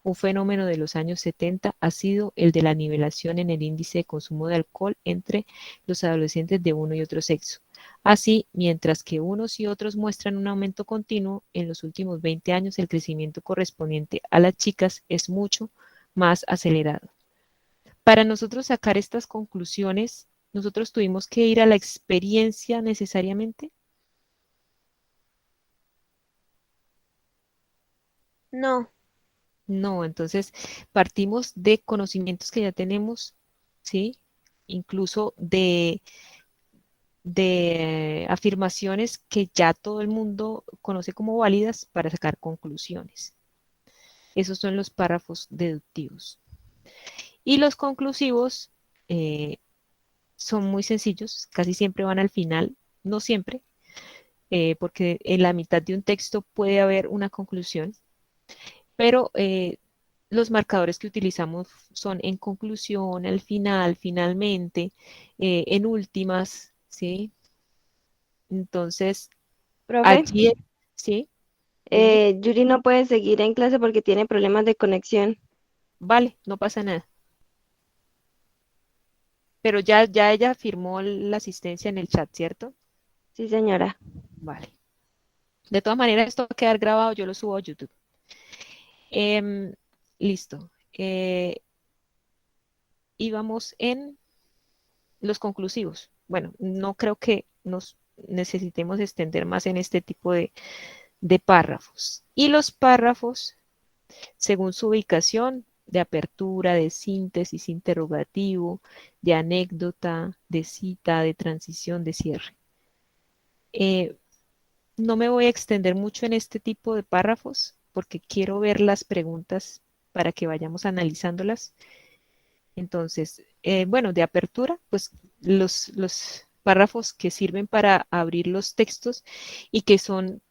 Un fenómeno de los años 70 ha sido el de la nivelación en el índice de consumo de alcohol entre los adolescentes de uno y otro sexo. Así, mientras que unos y otros muestran un aumento continuo, en los últimos 20 años el crecimiento correspondiente a las chicas es mucho más acelerado. Para nosotros sacar estas conclusiones, nosotros tuvimos que ir a la experiencia necesariamente. No, No, entonces partimos de conocimientos que ya tenemos, ¿sí? Incluso de afirmaciones que ya todo el mundo conoce como válidas para sacar conclusiones. Esos son los párrafos deductivos. Y los conclusivos eh, son muy sencillos, casi siempre van al final, no siempre, porque en la mitad de un texto puede haber una conclusión, pero los marcadores que utilizamos son en conclusión, al final, finalmente, en últimas, ¿sí? Entonces, profe, allí, ¿sí? Dime, Yuri no puede seguir en clase porque tiene problemas de conexión. vale, no pasa nada. Pero ya ella firmó la asistencia en el chat, ¿cierto? Sí, señora. Vale. De todas maneras, esto va a quedar grabado, yo lo subo a YouTube. Em, listo. Y vamos en los conclusivos. Bueno, no creo que nos necesitemos extender más en este tipo de párrafos. Y los párrafos, según su ubicación, de apertura, de síntesis, interrogativo, de anécdota, de cita, de transición, de cierre. Eh, no me voy a extender mucho en este tipo de párrafos porque quiero ver las preguntas para que vayamos analizándolas. Entonces, bueno, de apertura, pues los párrafos que sirven para abrir los textos y que son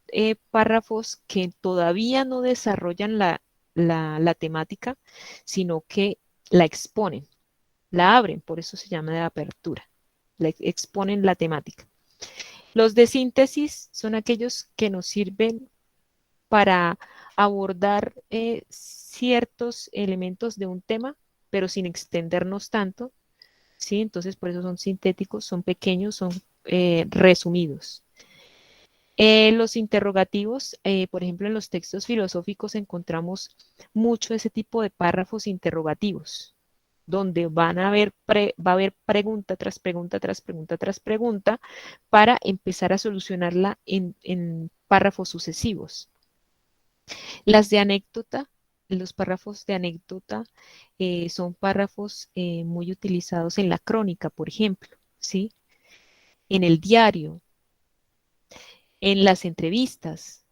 párrafos que todavía no desarrollan la temática, sino que la exponen, la abren, por eso se llama de apertura, exponen la temática. Los de síntesis son aquellos que nos sirven para abordar ciertos elementos de un tema, pero sin extendernos tanto, ¿sí? Entonces, por eso son sintéticos, son pequeños, son resumidos. Los interrogativos, por ejemplo, en los textos filosóficos encontramos mucho ese tipo de párrafos interrogativos, donde va a haber pregunta tras pregunta tras pregunta tras pregunta para empezar a solucionarla en párrafos sucesivos. Las de anécdota, los párrafos de anécdota son párrafos muy utilizados en la crónica, por ejemplo, ¿sí? En el diario, en las entrevistas,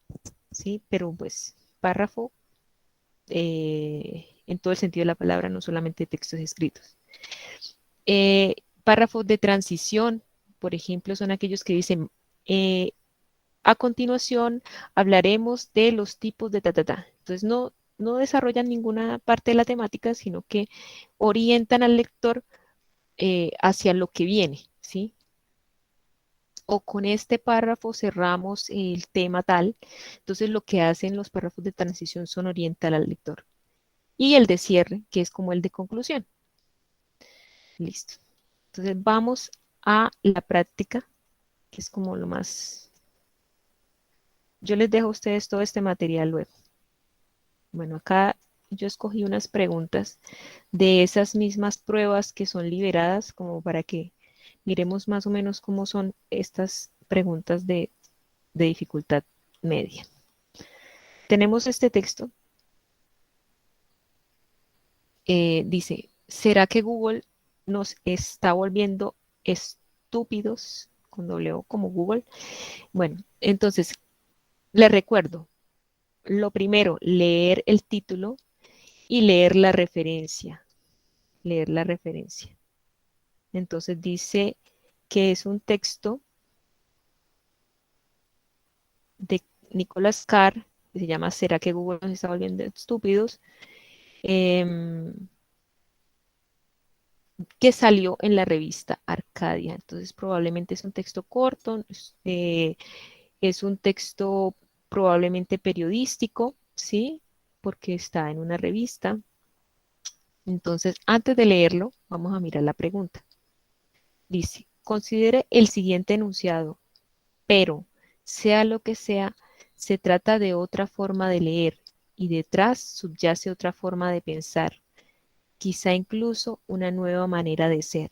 ¿sí? Pero pues párrafo en todo el sentido de la palabra, no solamente textos escritos. Párrafos de transición, por ejemplo, son aquellos que dicen, eh, a continuación hablaremos de los tipos de ta, ta, ta. Entonces no desarrollan ninguna parte de la temática, sino que orientan al lector hacia lo que viene, ¿sí? O con este párrafo cerramos el tema tal. Entonces lo que hacen los párrafos de transición son orientar al lector. Y el de cierre, que es como el de conclusión. Listo. Entonces vamos a la práctica, que es como lo más... Yo les dejo a ustedes todo este material luego. Bueno, acá yo escogí unas preguntas de esas mismas pruebas que son liberadas, como para que miremos más o menos cómo son estas preguntas de dificultad media. Tenemos este texto. Dice, ¿será que Google nos está volviendo estúpidos? Con doble O como Google. Bueno, entonces, les recuerdo, lo primero, leer el título y leer la referencia. Leer la referencia. Entonces dice que es un texto de Nicholas Carr, que se llama ¿Será que Google nos está volviendo estúpidos? Que salió en la revista Arcadia. Entonces probablemente es un texto corto, es un texto probablemente periodístico, ¿sí? Porque está en una revista. Entonces, antes de leerlo, vamos a mirar la pregunta. Dice, considere el siguiente enunciado, pero sea lo que sea, se trata de otra forma de leer y detrás subyace otra forma de pensar, quizá incluso una nueva manera de ser.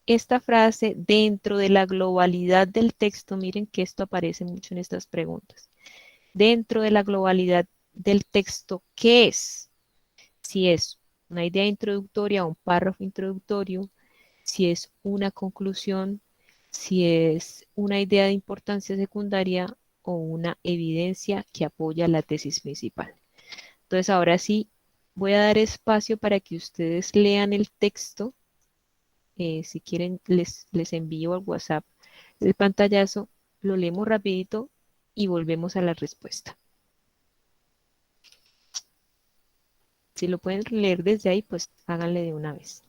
Esta frase dentro de la globalidad del texto, miren que esto aparece mucho en estas preguntas. Dentro de la globalidad del texto, ¿qué es? Si es una idea introductoria o un párrafo introductorio, si es una conclusión, si es una idea de importancia secundaria o una evidencia que apoya la tesis principal. Entonces, ahora sí, voy a dar espacio para que ustedes lean el texto. Si quieren, les envío al WhatsApp el pantallazo, lo leemos rapidito y volvemos a la respuesta. Si lo pueden leer desde ahí, pues háganle de una vez.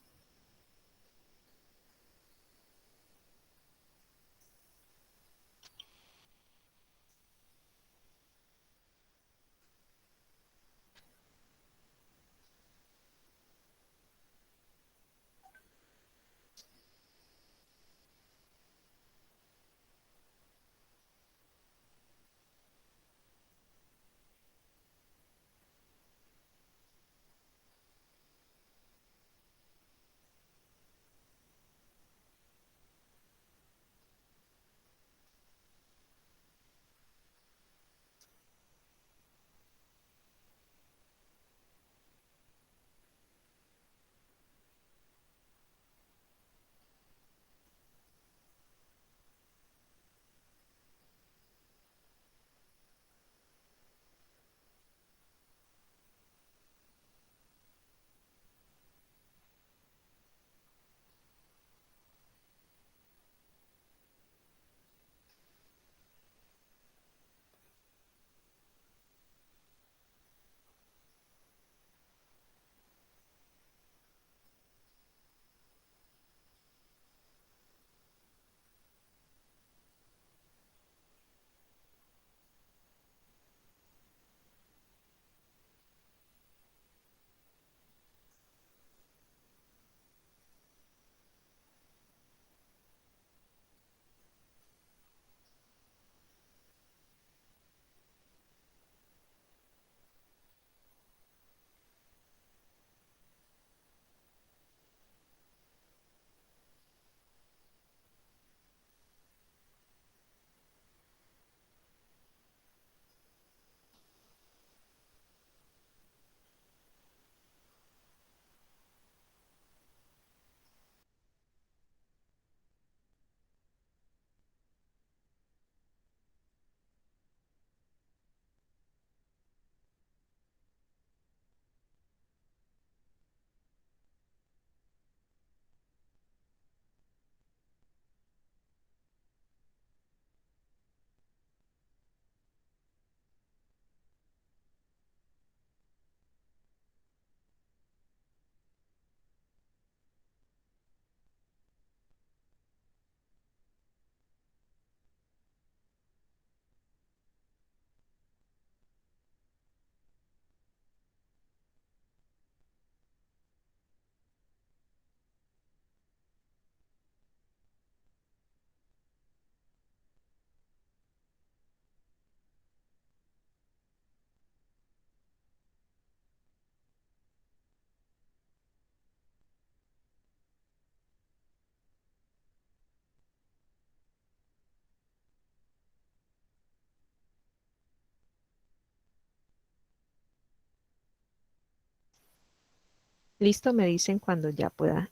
Listo, me dicen cuando ya pueda.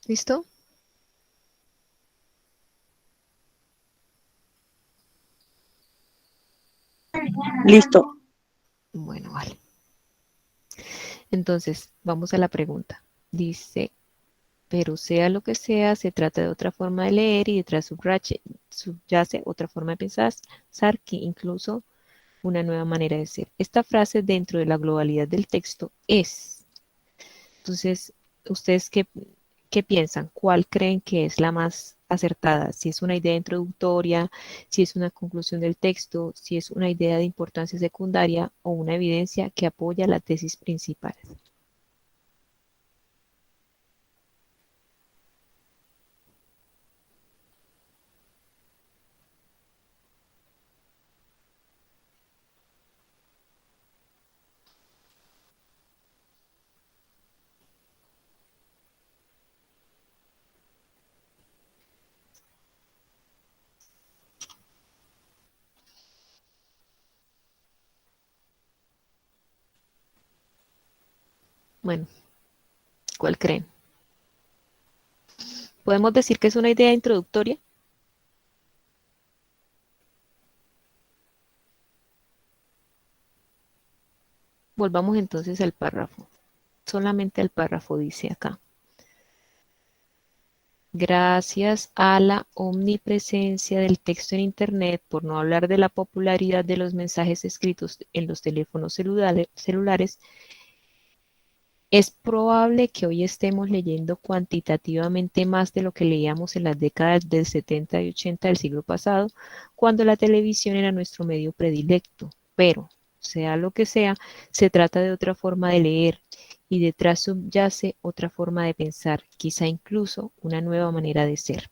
¿Listo? Listo. Bueno, vale. Entonces, vamos a la pregunta. Dice, pero sea lo que sea, se trata de otra forma de leer y detrás subyace otra forma de pensar que incluso una nueva manera de ser. Esta frase dentro de la globalidad del texto es. Entonces, ¿ustedes qué piensan? ¿Cuál creen que es la más acertada? Si es una idea introductoria, si es una conclusión del texto, si es una idea de importancia secundaria o una evidencia que apoya la tesis principal. Bueno, ¿cuál creen? ¿Podemos decir que es una idea introductoria? Volvamos entonces al párrafo. Solamente al párrafo dice acá. Gracias a la omnipresencia del texto en Internet, por no hablar de la popularidad de los mensajes escritos en los teléfonos celulares, es probable que hoy estemos leyendo cuantitativamente más de lo que leíamos en las décadas del 70 y 80 del siglo pasado, cuando la televisión era nuestro medio predilecto. Pero, sea lo que sea, se trata de otra forma de leer y detrás subyace otra forma de pensar, quizá incluso una nueva manera de ser.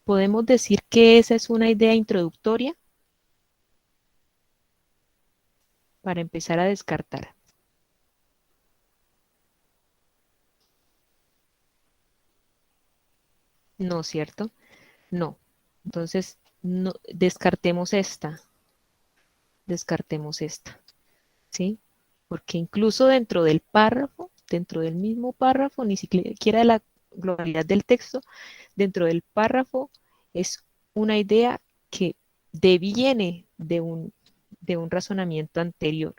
¿Podemos decir que esa es una idea introductoria para empezar a descartar? No, ¿cierto? No. Entonces, no, descartemos esta, ¿sí? Porque incluso dentro del párrafo, dentro del mismo párrafo, ni siquiera de la globalidad del texto, dentro del párrafo es una idea que deviene de un razonamiento anterior.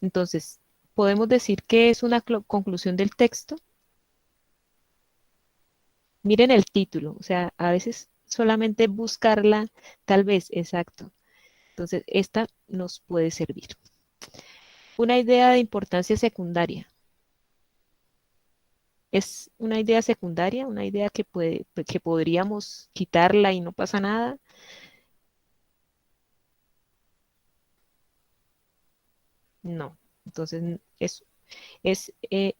Entonces, ¿podemos decir que es una conclusión del texto? Miren el título, o sea, a veces solamente buscarla, tal vez, exacto. Entonces, esta nos puede servir. Una idea de importancia secundaria. ¿Es una idea secundaria? ¿Una idea que podríamos quitarla y no pasa nada? No. Entonces, es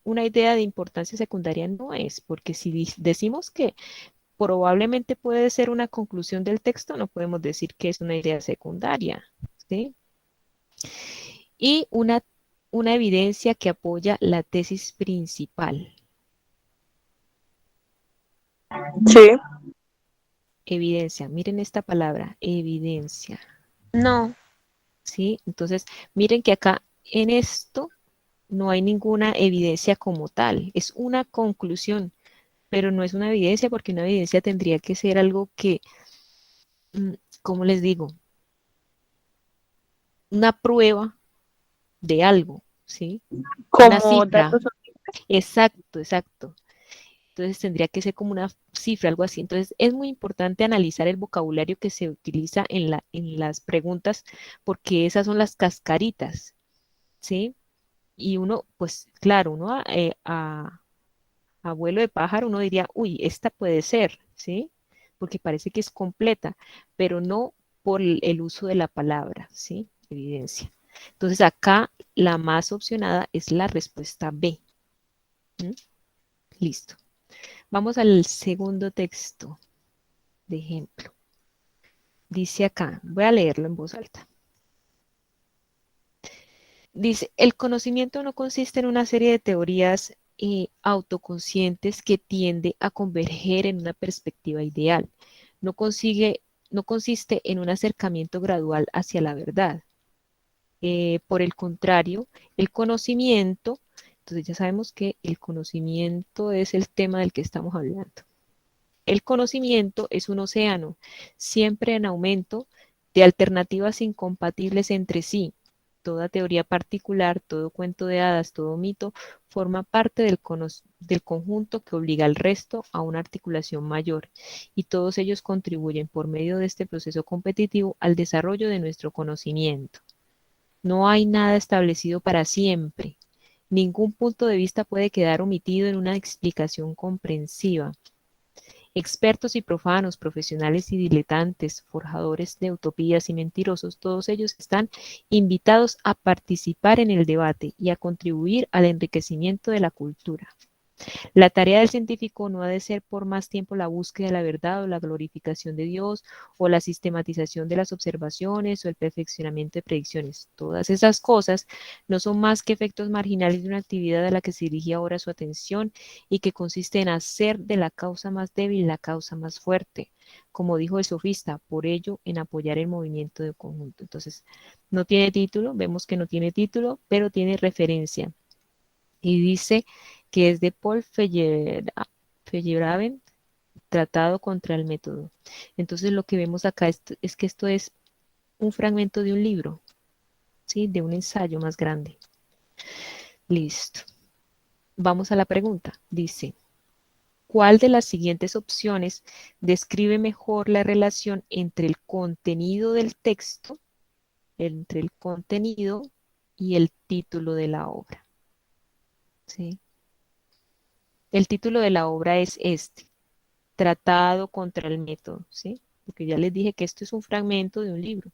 una idea de importancia secundaria, no es, porque si decimos que probablemente puede ser una conclusión del texto, no podemos decir que es una idea secundaria, ¿sí? Y una evidencia que apoya la tesis principal. Sí. Evidencia, miren esta palabra, evidencia, No. ¿sí? Entonces, miren que acá en esto no hay ninguna evidencia como tal, es una conclusión, pero no es una evidencia porque una evidencia tendría que ser algo que, mm, ¿cómo les digo? Una prueba de algo, ¿sí? Una Como cifra. datos. Exacto, exacto. Entonces tendría que ser como una cifra, algo así. Entonces es muy importante analizar el vocabulario que se utiliza en las preguntas, porque esas son las cascaritas, ¿sí? Y uno, pues claro, uno a vuelo de pájaro, uno diría, uy, esta puede ser, ¿sí? Porque parece que es completa, pero no por el uso de la palabra, ¿sí? Evidencia. Entonces acá la más opcionada es la respuesta B. ¿Mm? Listo. Vamos al segundo texto de ejemplo. Dice acá, voy a leerlo en voz alta. Dice, el conocimiento no consiste en una serie de teorías autoconscientes que tiende a converger en una perspectiva ideal. No no consiste en un acercamiento gradual hacia la verdad. Por el contrario, el conocimiento, entonces ya sabemos que el conocimiento es el tema del que estamos hablando. El conocimiento es un océano, siempre en aumento, de alternativas incompatibles entre sí. Toda teoría particular, todo cuento de hadas, todo mito, forma parte del conjunto que obliga al resto a una articulación mayor, y todos ellos contribuyen por medio de este proceso competitivo al desarrollo de nuestro conocimiento. No hay nada establecido para siempre. Ningún punto de vista puede quedar omitido en una explicación comprensiva. Expertos y profanos, profesionales y diletantes, forjadores de utopías y mentirosos, todos ellos están invitados a participar en el debate y a contribuir al enriquecimiento de la cultura. La tarea del científico no ha de ser por más tiempo la búsqueda de la verdad o la glorificación de Dios o la sistematización de las observaciones o el perfeccionamiento de predicciones. Todas esas cosas no son más que efectos marginales de una actividad a la que se dirige ahora su atención y que consiste en hacer de la causa más débil la causa más fuerte. Como dijo el sofista, por ello en apoyar el movimiento de conjunto. Entonces, no tiene título, vemos que no tiene título, pero tiene referencia. Y dice que es de Paul Feyerabend, Tratado contra el Método. Entonces lo que vemos acá es que esto es un fragmento de un libro, ¿sí? De un ensayo más grande. Listo. Vamos a la pregunta. Dice, ¿cuál de las siguientes opciones describe mejor la relación entre el contenido del texto, entre el contenido y el título de la obra? ¿Sí? El título de la obra es este. Tratado contra el método, ¿sí? Porque ya les dije que esto es un fragmento de un libro.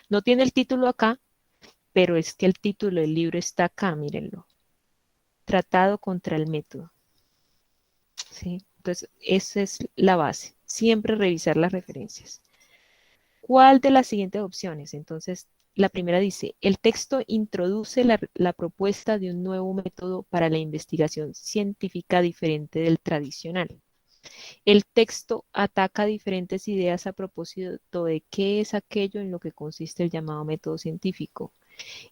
No tiene el título acá, pero es que el título del libro está acá, mírenlo. Tratado contra el método, ¿sí? Entonces, esa es la base. Siempre revisar las referencias. ¿Cuál de las siguientes opciones? Entonces, la primera dice, el texto introduce la propuesta de un nuevo método para la investigación científica diferente del tradicional. El texto ataca diferentes ideas a propósito de qué es aquello en lo que consiste el llamado método científico.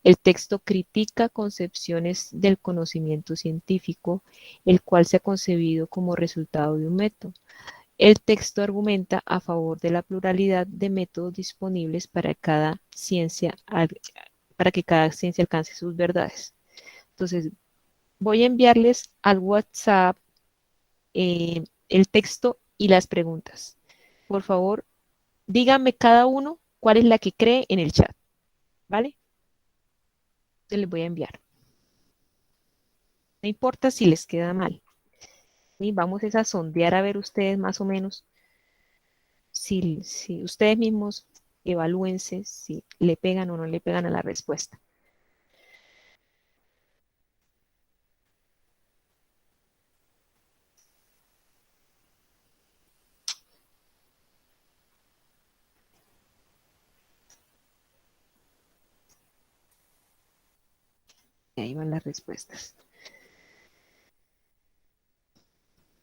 El texto critica concepciones del conocimiento científico, el cual se ha concebido como resultado de un método. El texto argumenta a favor de la pluralidad de métodos disponibles para que cada ciencia alcance sus verdades. Entonces, voy a enviarles al WhatsApp el texto y las preguntas. Por favor, díganme cada uno cuál es la que cree en el chat, ¿vale? Te les voy a enviar. No importa si les queda mal. ¿Sí? Vamos a sondear a ver ustedes más o menos si ustedes mismos evalúense si le pegan o no le pegan a la respuesta. Y ahí van las respuestas.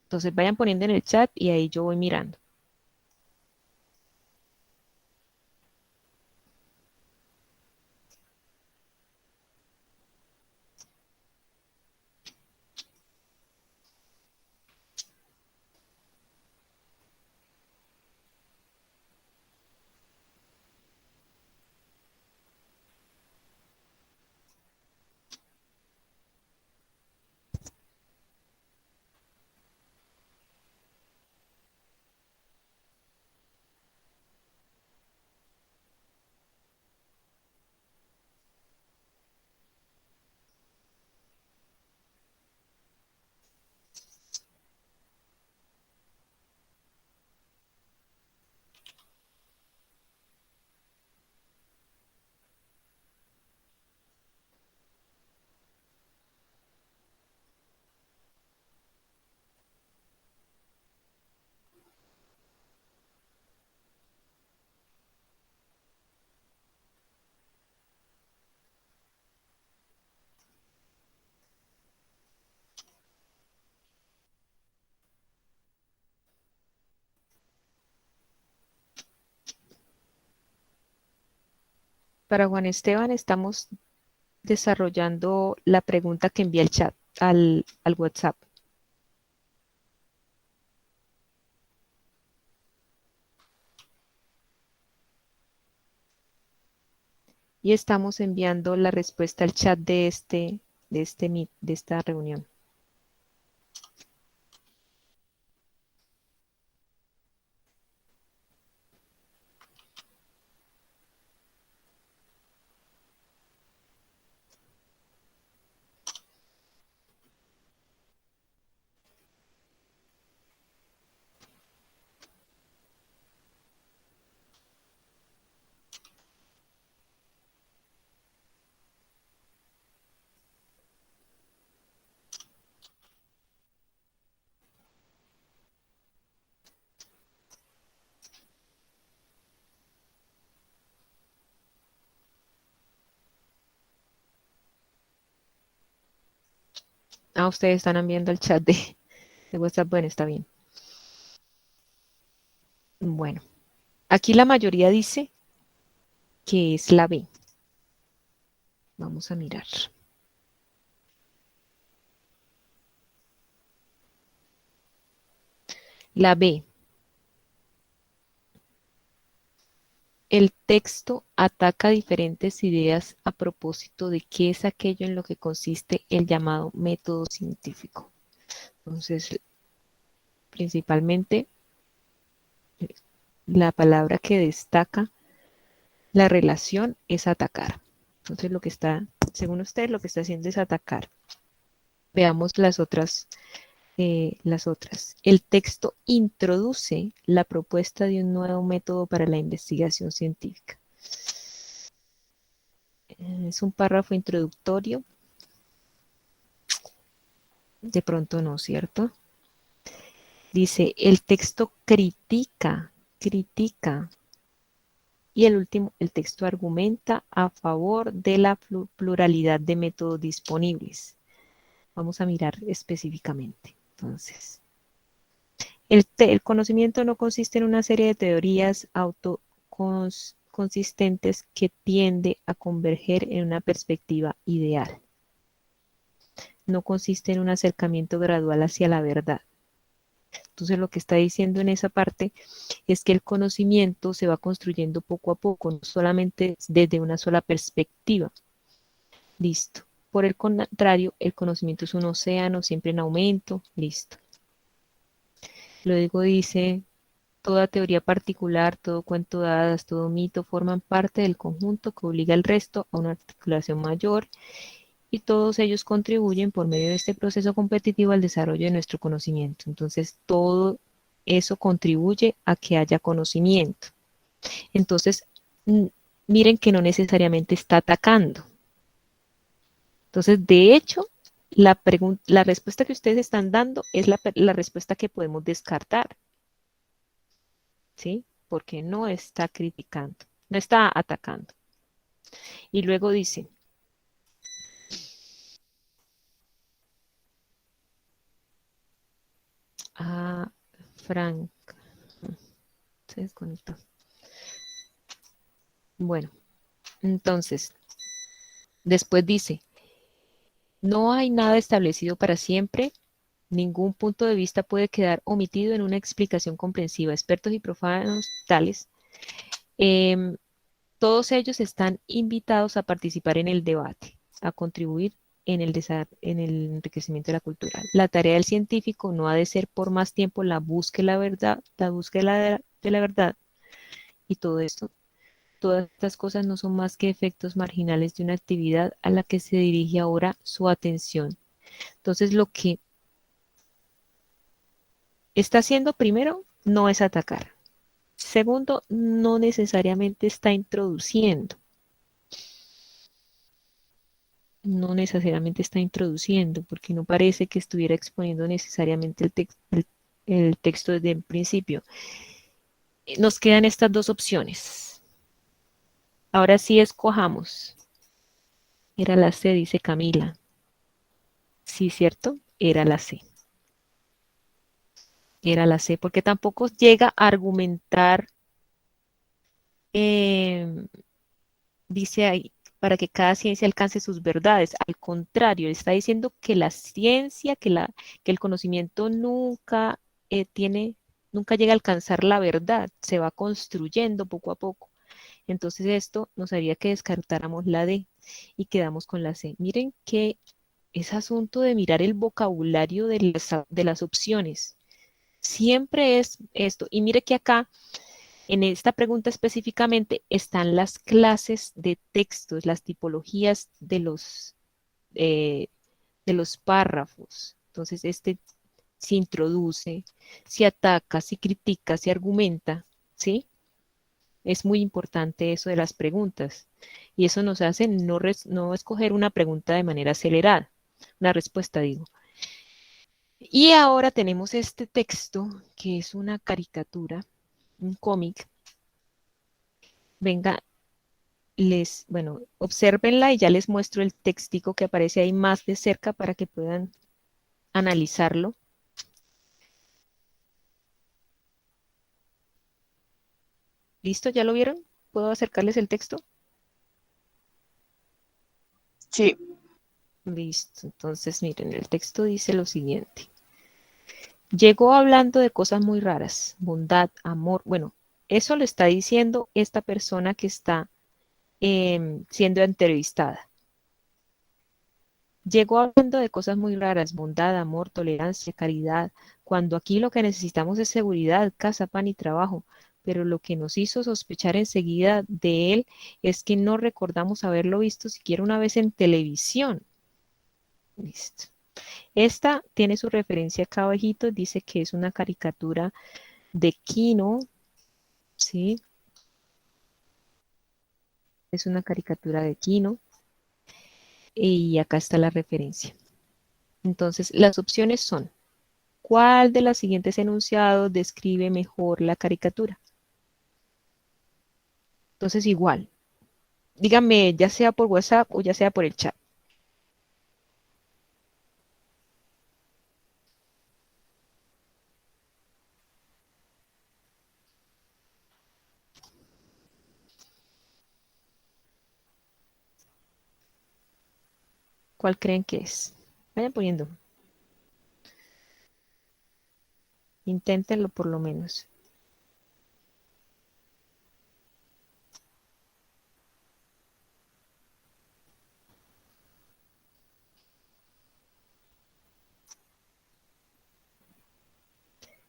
Entonces vayan poniendo en el chat y ahí yo voy mirando. Para Juan Esteban estamos desarrollando la pregunta que envía el chat al WhatsApp. Y estamos enviando la respuesta al chat de esta reunión. Ah, ustedes están enviando al chat de WhatsApp. Bueno, está bien. Bueno, aquí la mayoría dice que es la B. Vamos a mirar. La B. El texto ataca diferentes ideas a propósito de qué es aquello en lo que consiste el llamado método científico. Entonces, principalmente, la palabra que destaca la relación es atacar. Entonces, lo que está, según usted, lo que está haciendo es atacar. Veamos las otras. El texto introduce la propuesta de un nuevo método para la investigación científica. Es un párrafo introductorio. De pronto no, ¿cierto? Dice, el texto critica. Y el último, el texto argumenta a favor de la pluralidad de métodos disponibles. Vamos a mirar específicamente. Entonces, el conocimiento no consiste en una serie de teorías autoconsistentes que tiende a converger en una perspectiva ideal. No consiste en un acercamiento gradual hacia la verdad. Entonces, lo que está diciendo en esa parte es que el conocimiento se va construyendo poco a poco, no solamente desde una sola perspectiva. Listo. Por el contrario, el conocimiento es un océano siempre en aumento. Listo. Luego dice, toda teoría particular, todo cuento de hadas, todo mito forman parte del conjunto que obliga al resto a una articulación mayor y todos ellos contribuyen por medio de este proceso competitivo al desarrollo de nuestro conocimiento. Entonces, todo eso contribuye a que haya conocimiento. Entonces, miren que no necesariamente está atacando. Entonces, de hecho, la respuesta que ustedes están dando es la respuesta que podemos descartar, ¿sí? Porque no está criticando, no está atacando. Y luego dice, ah, Frank, se desconectó. Bueno, entonces, después dice, no hay nada establecido para siempre. Ningún punto de vista puede quedar omitido en una explicación comprensiva. Expertos y profanos tales, em, todos ellos están invitados a participar en el debate, a contribuir en el enriquecimiento de la cultura. La tarea del científico no ha de ser por más tiempo la búsqueda de la verdad y todo esto. Todas estas cosas no son más que efectos marginales de una actividad a la que se dirige ahora su atención. Entonces, lo que está haciendo primero no es atacar. Segundo, no necesariamente está introduciendo. No necesariamente está introduciendo, porque no parece que estuviera exponiendo necesariamente el texto desde el principio. Nos quedan estas dos opciones. Ahora sí escojamos. Era la C, dice Camila. Sí, ¿cierto? Era la C. Era la C, porque tampoco llega a argumentar dice ahí, para que cada ciencia alcance sus verdades. Al contrario, está diciendo que la ciencia, que el conocimiento nunca nunca llega a alcanzar la verdad, se va construyendo poco a poco. Entonces esto nos haría que descartáramos la D y quedamos con la C. Miren que es asunto de mirar el vocabulario de las opciones. Siempre es esto. Y mire que acá, en esta pregunta específicamente, están las clases de textos, las tipologías eh, de los párrafos. Entonces, este se introduce, se ataca, se critica, se argumenta, ¿sí? Es muy importante eso de las preguntas. Y eso nos hace no escoger una pregunta de manera acelerada, una respuesta, digo. Y ahora tenemos este texto que es una caricatura, un cómic. Venga, bueno, obsérvenla y ya les muestro el textico que aparece ahí más de cerca para que puedan analizarlo. ¿Listo? ¿Ya lo vieron? ¿Puedo acercarles el texto? Sí. Listo. Entonces, miren, el texto dice lo siguiente. Llegó hablando de cosas muy raras, bondad, amor. Bueno, eso lo está diciendo esta persona que está siendo entrevistada. Llegó hablando de cosas muy raras, bondad, amor, tolerancia, caridad, cuando aquí lo que necesitamos es seguridad, casa, pan y trabajo. Pero lo que nos hizo sospechar enseguida de él es que no recordamos haberlo visto siquiera una vez en televisión. Listo. Esta tiene su referencia acá abajito, dice que es una caricatura de Kino, ¿sí? Es una caricatura de Kino y acá está la referencia. Entonces, las opciones son, ¿cuál de los siguientes enunciados describe mejor la caricatura? Entonces, igual, díganme ya sea por WhatsApp o ya sea por el chat. ¿Cuál creen que es? Vayan poniendo. Inténtenlo por lo menos.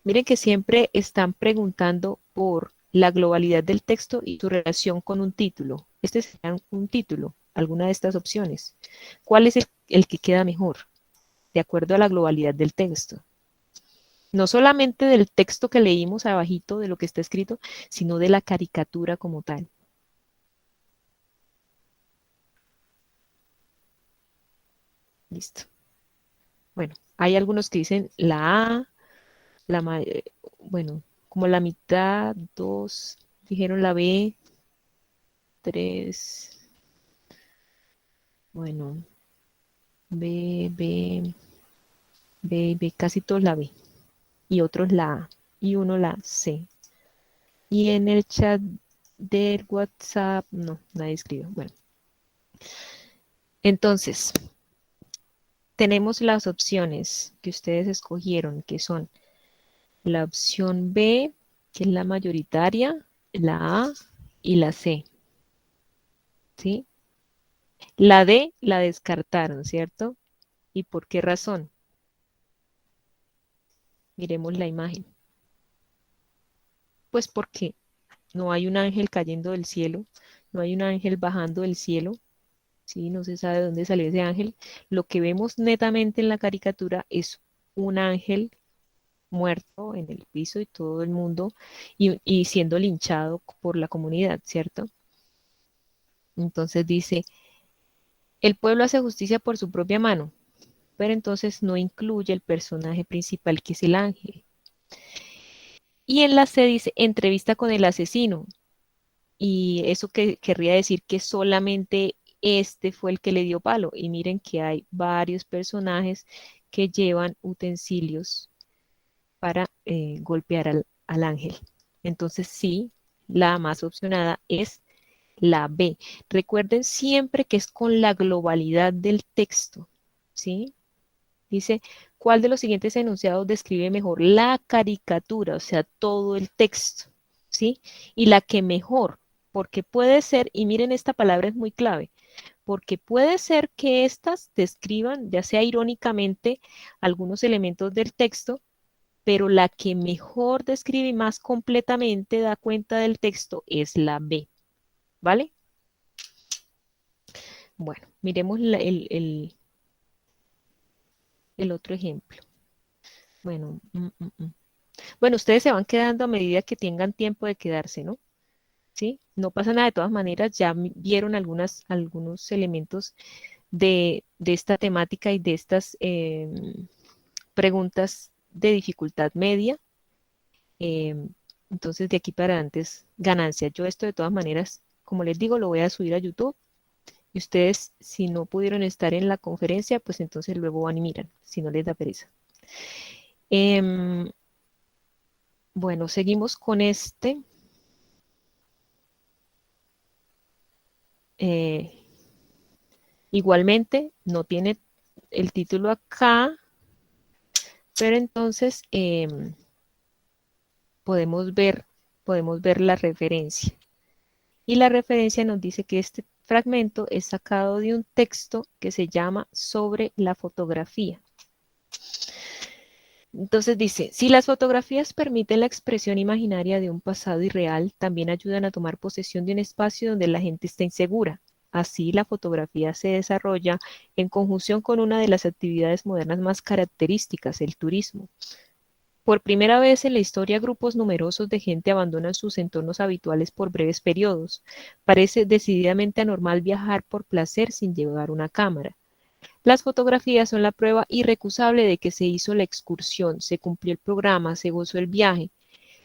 Miren que siempre están preguntando por la globalidad del texto y su relación con un título. Este sería un título, alguna de estas opciones. ¿Cuál es el que queda mejor? De acuerdo a la globalidad del texto. No solamente del texto que leímos abajito de lo que está escrito, sino de la caricatura como tal. Listo. Bueno, hay algunos que dicen la A, bueno, como la mitad, dos, dijeron la B, tres, bueno, B, B, B, B, casi todos la B, y otros la A, y uno la C. Y en el chat del WhatsApp, no, nadie escribió. Bueno, entonces, tenemos las opciones que ustedes escogieron, que son la opción B, que es la mayoritaria, la A y la C, ¿sí? La D la descartaron, ¿cierto? ¿Y por qué razón? Miremos la imagen. Pues porque no hay un ángel cayendo del cielo, no hay un ángel bajando del cielo, ¿sí? No se sabe de dónde salió ese ángel. Lo que vemos netamente en la caricatura es un ángel muerto en el piso y todo el mundo y siendo linchado por la comunidad, ¿cierto? Entonces dice, el pueblo hace justicia por su propia mano, pero entonces no incluye el personaje principal que es el ángel. Y en la C dice, entrevista con el asesino. Y eso que querría decir que solamente este fue el que le dio palo. Y miren que hay varios personajes que llevan utensilios para golpear al ángel. Entonces sí, la más opcionada es La B. Recuerden siempre que es con la globalidad del texto, ¿sí? Dice, ¿cuál de los siguientes enunciados describe mejor la caricatura? O sea, todo el texto, ¿sí? Y la que mejor, porque puede ser, y miren, esta palabra es muy clave, porque puede ser que éstas describan, ya sea irónicamente, algunos elementos del texto, pero la que mejor describe y más completamente da cuenta del texto es la B, ¿vale? Bueno, miremos el otro ejemplo. Bueno, bueno, ustedes se van quedando a medida que tengan tiempo de quedarse, ¿no? ¿Sí? No pasa nada, de todas maneras, ya vieron algunos elementos de esta temática y de estas preguntas de dificultad media. Entonces, de aquí para adelante es ganancia. Yo esto de todas maneras, como les digo, lo voy a subir a YouTube. Y ustedes, si no pudieron estar en la conferencia, pues entonces luego van y miran, si no les da pereza. Bueno, seguimos con este. Eh, Igualmente, no tiene el título acá, pero entonces podemos ver la referencia. Y la referencia nos dice que este fragmento es sacado de un texto que se llama Sobre la fotografía. Entonces dice, si las fotografías permiten la expresión imaginaria de un pasado irreal, también ayudan a tomar posesión de un espacio donde la gente está insegura. Así, la fotografía se desarrolla en conjunción con una de las actividades modernas más características, el turismo. Por primera vez en la historia, grupos numerosos de gente abandonan sus entornos habituales por breves periodos. Parece decididamente anormal viajar por placer sin llevar una cámara. Las fotografías son la prueba irrecusable de que se hizo la excursión, se cumplió el programa, se gozó el viaje.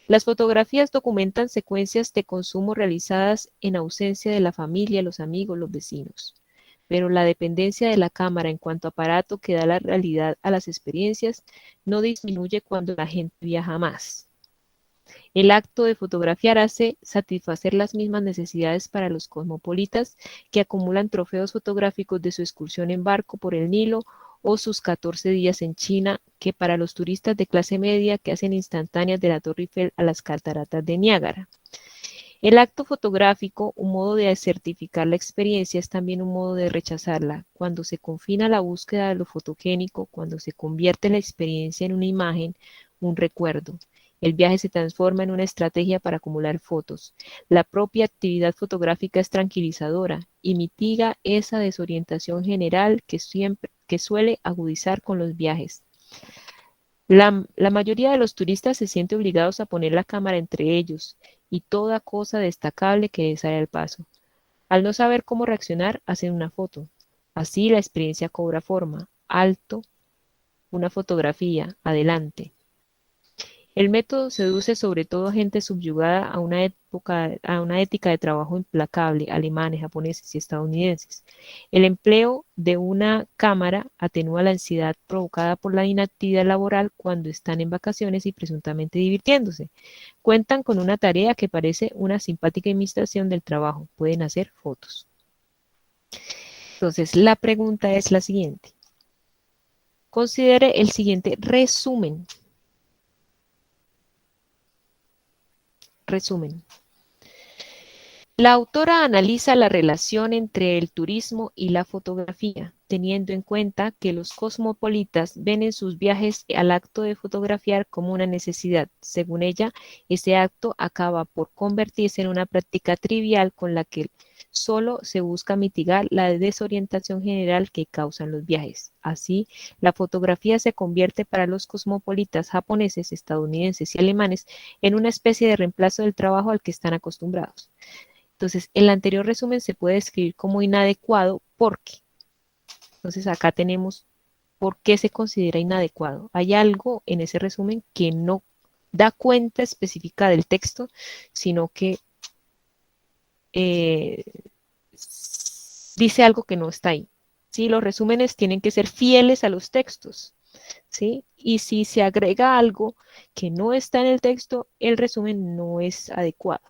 Las fotografías documentan secuencias de consumo realizadas en ausencia de la familia, los amigos, los vecinos. Pero la dependencia de la cámara en cuanto a aparato que da la realidad a las experiencias no disminuye cuando la gente viaja más. El acto de fotografiar hace satisfacer las mismas necesidades para los cosmopolitas que acumulan trofeos fotográficos de su excursión en barco por el Nilo o sus 14 días en China, que para los turistas de clase media que hacen instantáneas de la Torre Eiffel a las cataratas de Niágara. El acto fotográfico, un modo de certificar la experiencia, es también un modo de rechazarla. Cuando se confina la búsqueda de lo fotogénico, cuando se convierte la experiencia en una imagen, un recuerdo. El viaje se transforma en una estrategia para acumular fotos. La propia actividad fotográfica es tranquilizadora y mitiga esa desorientación general que suele agudizar con los viajes. La mayoría de los turistas se sienten obligados a poner la cámara entre ellos y toda cosa destacable que les sale al paso. Al no saber cómo reaccionar, hacen una foto. Así la experiencia cobra forma. Alto, una fotografía, adelante. El método seduce sobre todo a gente subyugada a una ética de trabajo implacable, alemanes, japoneses y estadounidenses. El empleo de una cámara atenúa la ansiedad provocada por la inactividad laboral cuando están en vacaciones y presuntamente divirtiéndose. Cuentan con una tarea que parece una simpática imitación del trabajo. Pueden hacer fotos. Entonces, la pregunta es la siguiente. Considere el siguiente resumen. Resumen. La autora analiza la relación entre el turismo y la fotografía, teniendo en cuenta que los cosmopolitas ven en sus viajes al acto de fotografiar como una necesidad. Según ella, ese acto acaba por convertirse en una práctica trivial con la que solo se busca mitigar la desorientación general que causan los viajes. Así, la fotografía se convierte para los cosmopolitas japoneses, estadounidenses y alemanes en una especie de reemplazo del trabajo al que están acostumbrados. Entonces, el anterior resumen se puede describir como inadecuado porque, entonces acá tenemos por qué se considera inadecuado. Hay algo en ese resumen que no da cuenta específica del texto, sino que eh, dice algo que no está ahí. ¿Sí? Los resúmenes tienen que ser fieles a los textos. ¿Sí? Y si se agrega algo que no está en el texto, el resumen no es adecuado.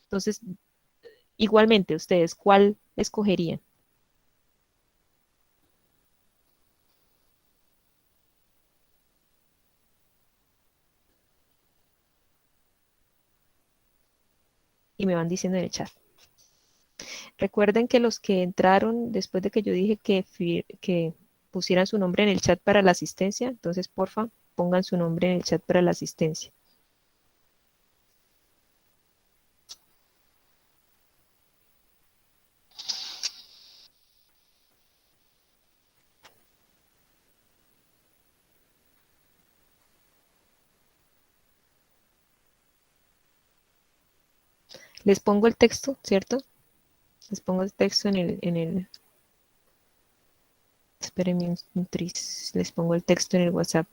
Entonces, Igualmente, ustedes, ¿cuál escogerían? Y me van diciendo en el chat. Recuerden que los que entraron después de que yo dije que pusieran su nombre en el chat para la asistencia, entonces porfa, pongan su nombre en el chat para la asistencia. Les pongo el texto, ¿cierto? Les pongo el texto espérenme un tris, les pongo el texto en el WhatsApp.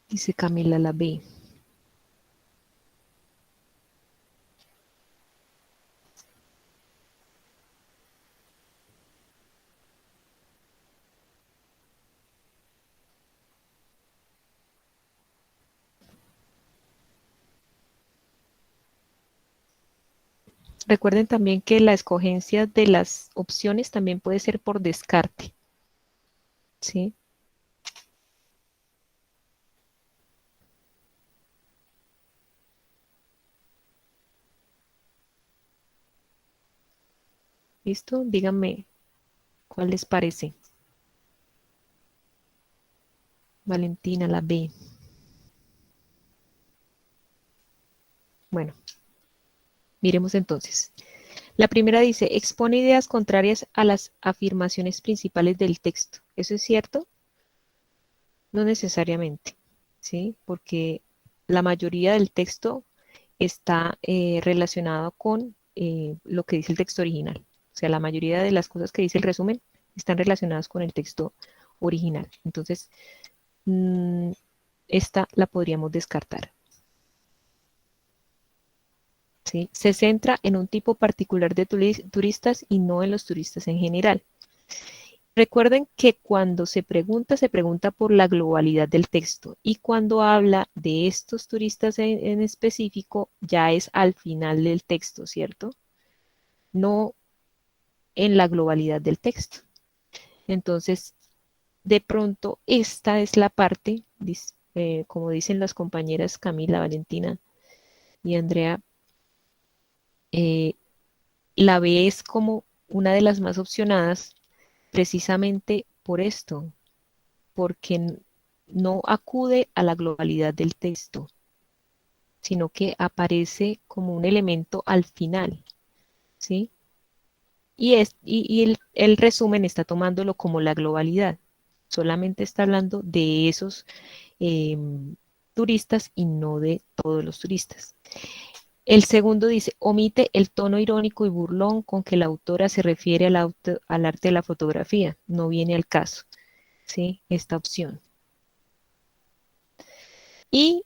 Dice Camila la B. Recuerden también que la escogencia de las opciones también puede ser por descarte, ¿sí? ¿Listo? Díganme cuál les parece. Valentina, la B. Bueno, miremos entonces. La primera dice, expone ideas contrarias a las afirmaciones principales del texto. ¿Eso es cierto? No necesariamente, ¿sí? Porque la mayoría del texto está relacionado con lo que dice el texto original. O sea, la mayoría de las cosas que dice el resumen están relacionadas con el texto original. Entonces, mm, esta la podríamos descartar. ¿Sí? Se centra en un tipo particular de turistas y no en los turistas en general. Recuerden que cuando se pregunta por la globalidad del texto y cuando habla de estos turistas en específico, ya es al final del texto, ¿cierto? No en la globalidad del texto. Entonces, de pronto, esta es la parte, como dicen las compañeras Camila, Valentina y Andrea, eh, la B es como una de las más opcionadas precisamente por esto, porque no acude a la globalidad del texto, sino que aparece como un elemento al final, ¿sí? Y el resumen está tomándolo como la globalidad, solamente está hablando de esos turistas y no de todos los turistas. El segundo dice, omite el tono irónico y burlón con que la autora se refiere al arte de la fotografía. No viene al caso, ¿sí? Esta opción. Y,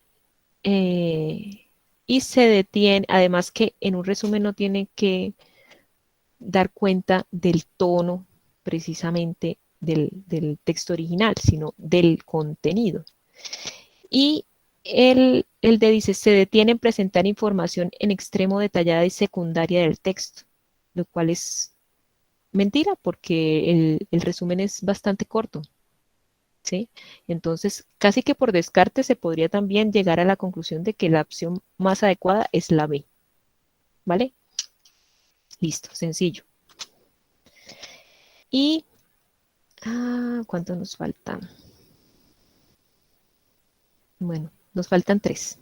eh, y se detiene, además que en un resumen no tiene que dar cuenta del tono precisamente del texto original, sino del contenido. Y el de dice, se detiene en presentar información en extremo detallada y secundaria del texto, lo cual es mentira porque el resumen es bastante corto, ¿sí? Entonces, casi que por descarte se podría también llegar a la conclusión de que la opción más adecuada es la B, ¿vale? Listo, sencillo. Y ¿Cuánto nos falta? Bueno, nos faltan tres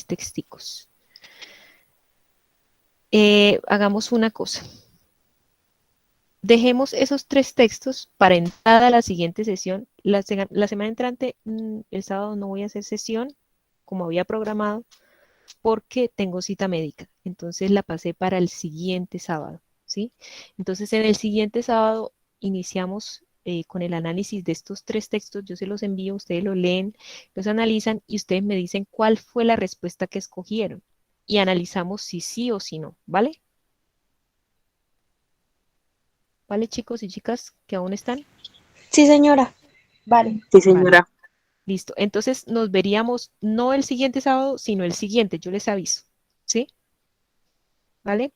texticos. Hagamos una cosa. Dejemos esos 3 textos para entrada a la siguiente sesión. La semana entrante, el sábado no voy a hacer sesión como había programado porque tengo cita médica. Entonces la pasé para el siguiente sábado, ¿sí? Entonces en el siguiente sábado iniciamos con el análisis de estos 3 textos. Yo se los envío, ustedes lo leen, los analizan y ustedes me dicen cuál fue la respuesta que escogieron. Y analizamos si sí o si no, ¿vale? ¿Vale, chicos y chicas que aún están? Sí, señora. Vale. Sí, Vale, señora. listo. Entonces nos veríamos no el siguiente sábado, sino el siguiente, yo les aviso, ¿sí? ¿Vale?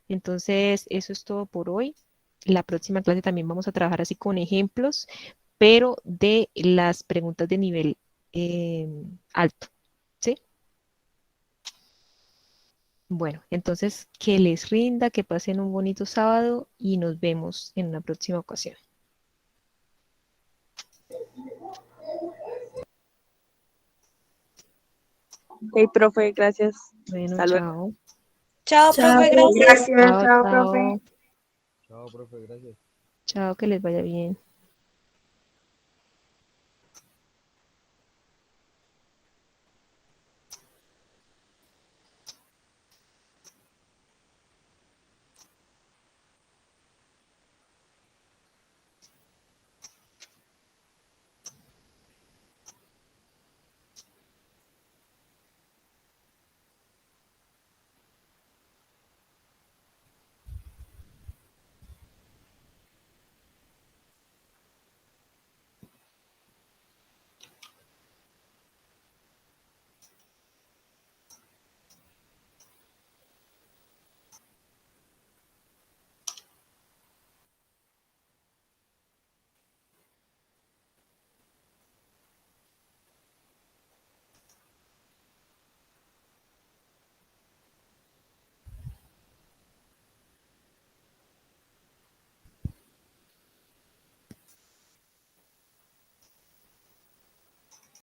Entonces eso es todo por hoy. La próxima clase también vamos a trabajar así con ejemplos, pero de las preguntas de nivel eh, alto, ¿sí? Bueno, entonces que les rinda, que pasen un bonito sábado y nos vemos en una próxima ocasión. Ok, profe, gracias. Bueno, Hasta luego. chao. Chao, profe, gracias. Gracias, Chao, chao, profe. chao. Chao, profe, gracias. Chao, que les vaya bien.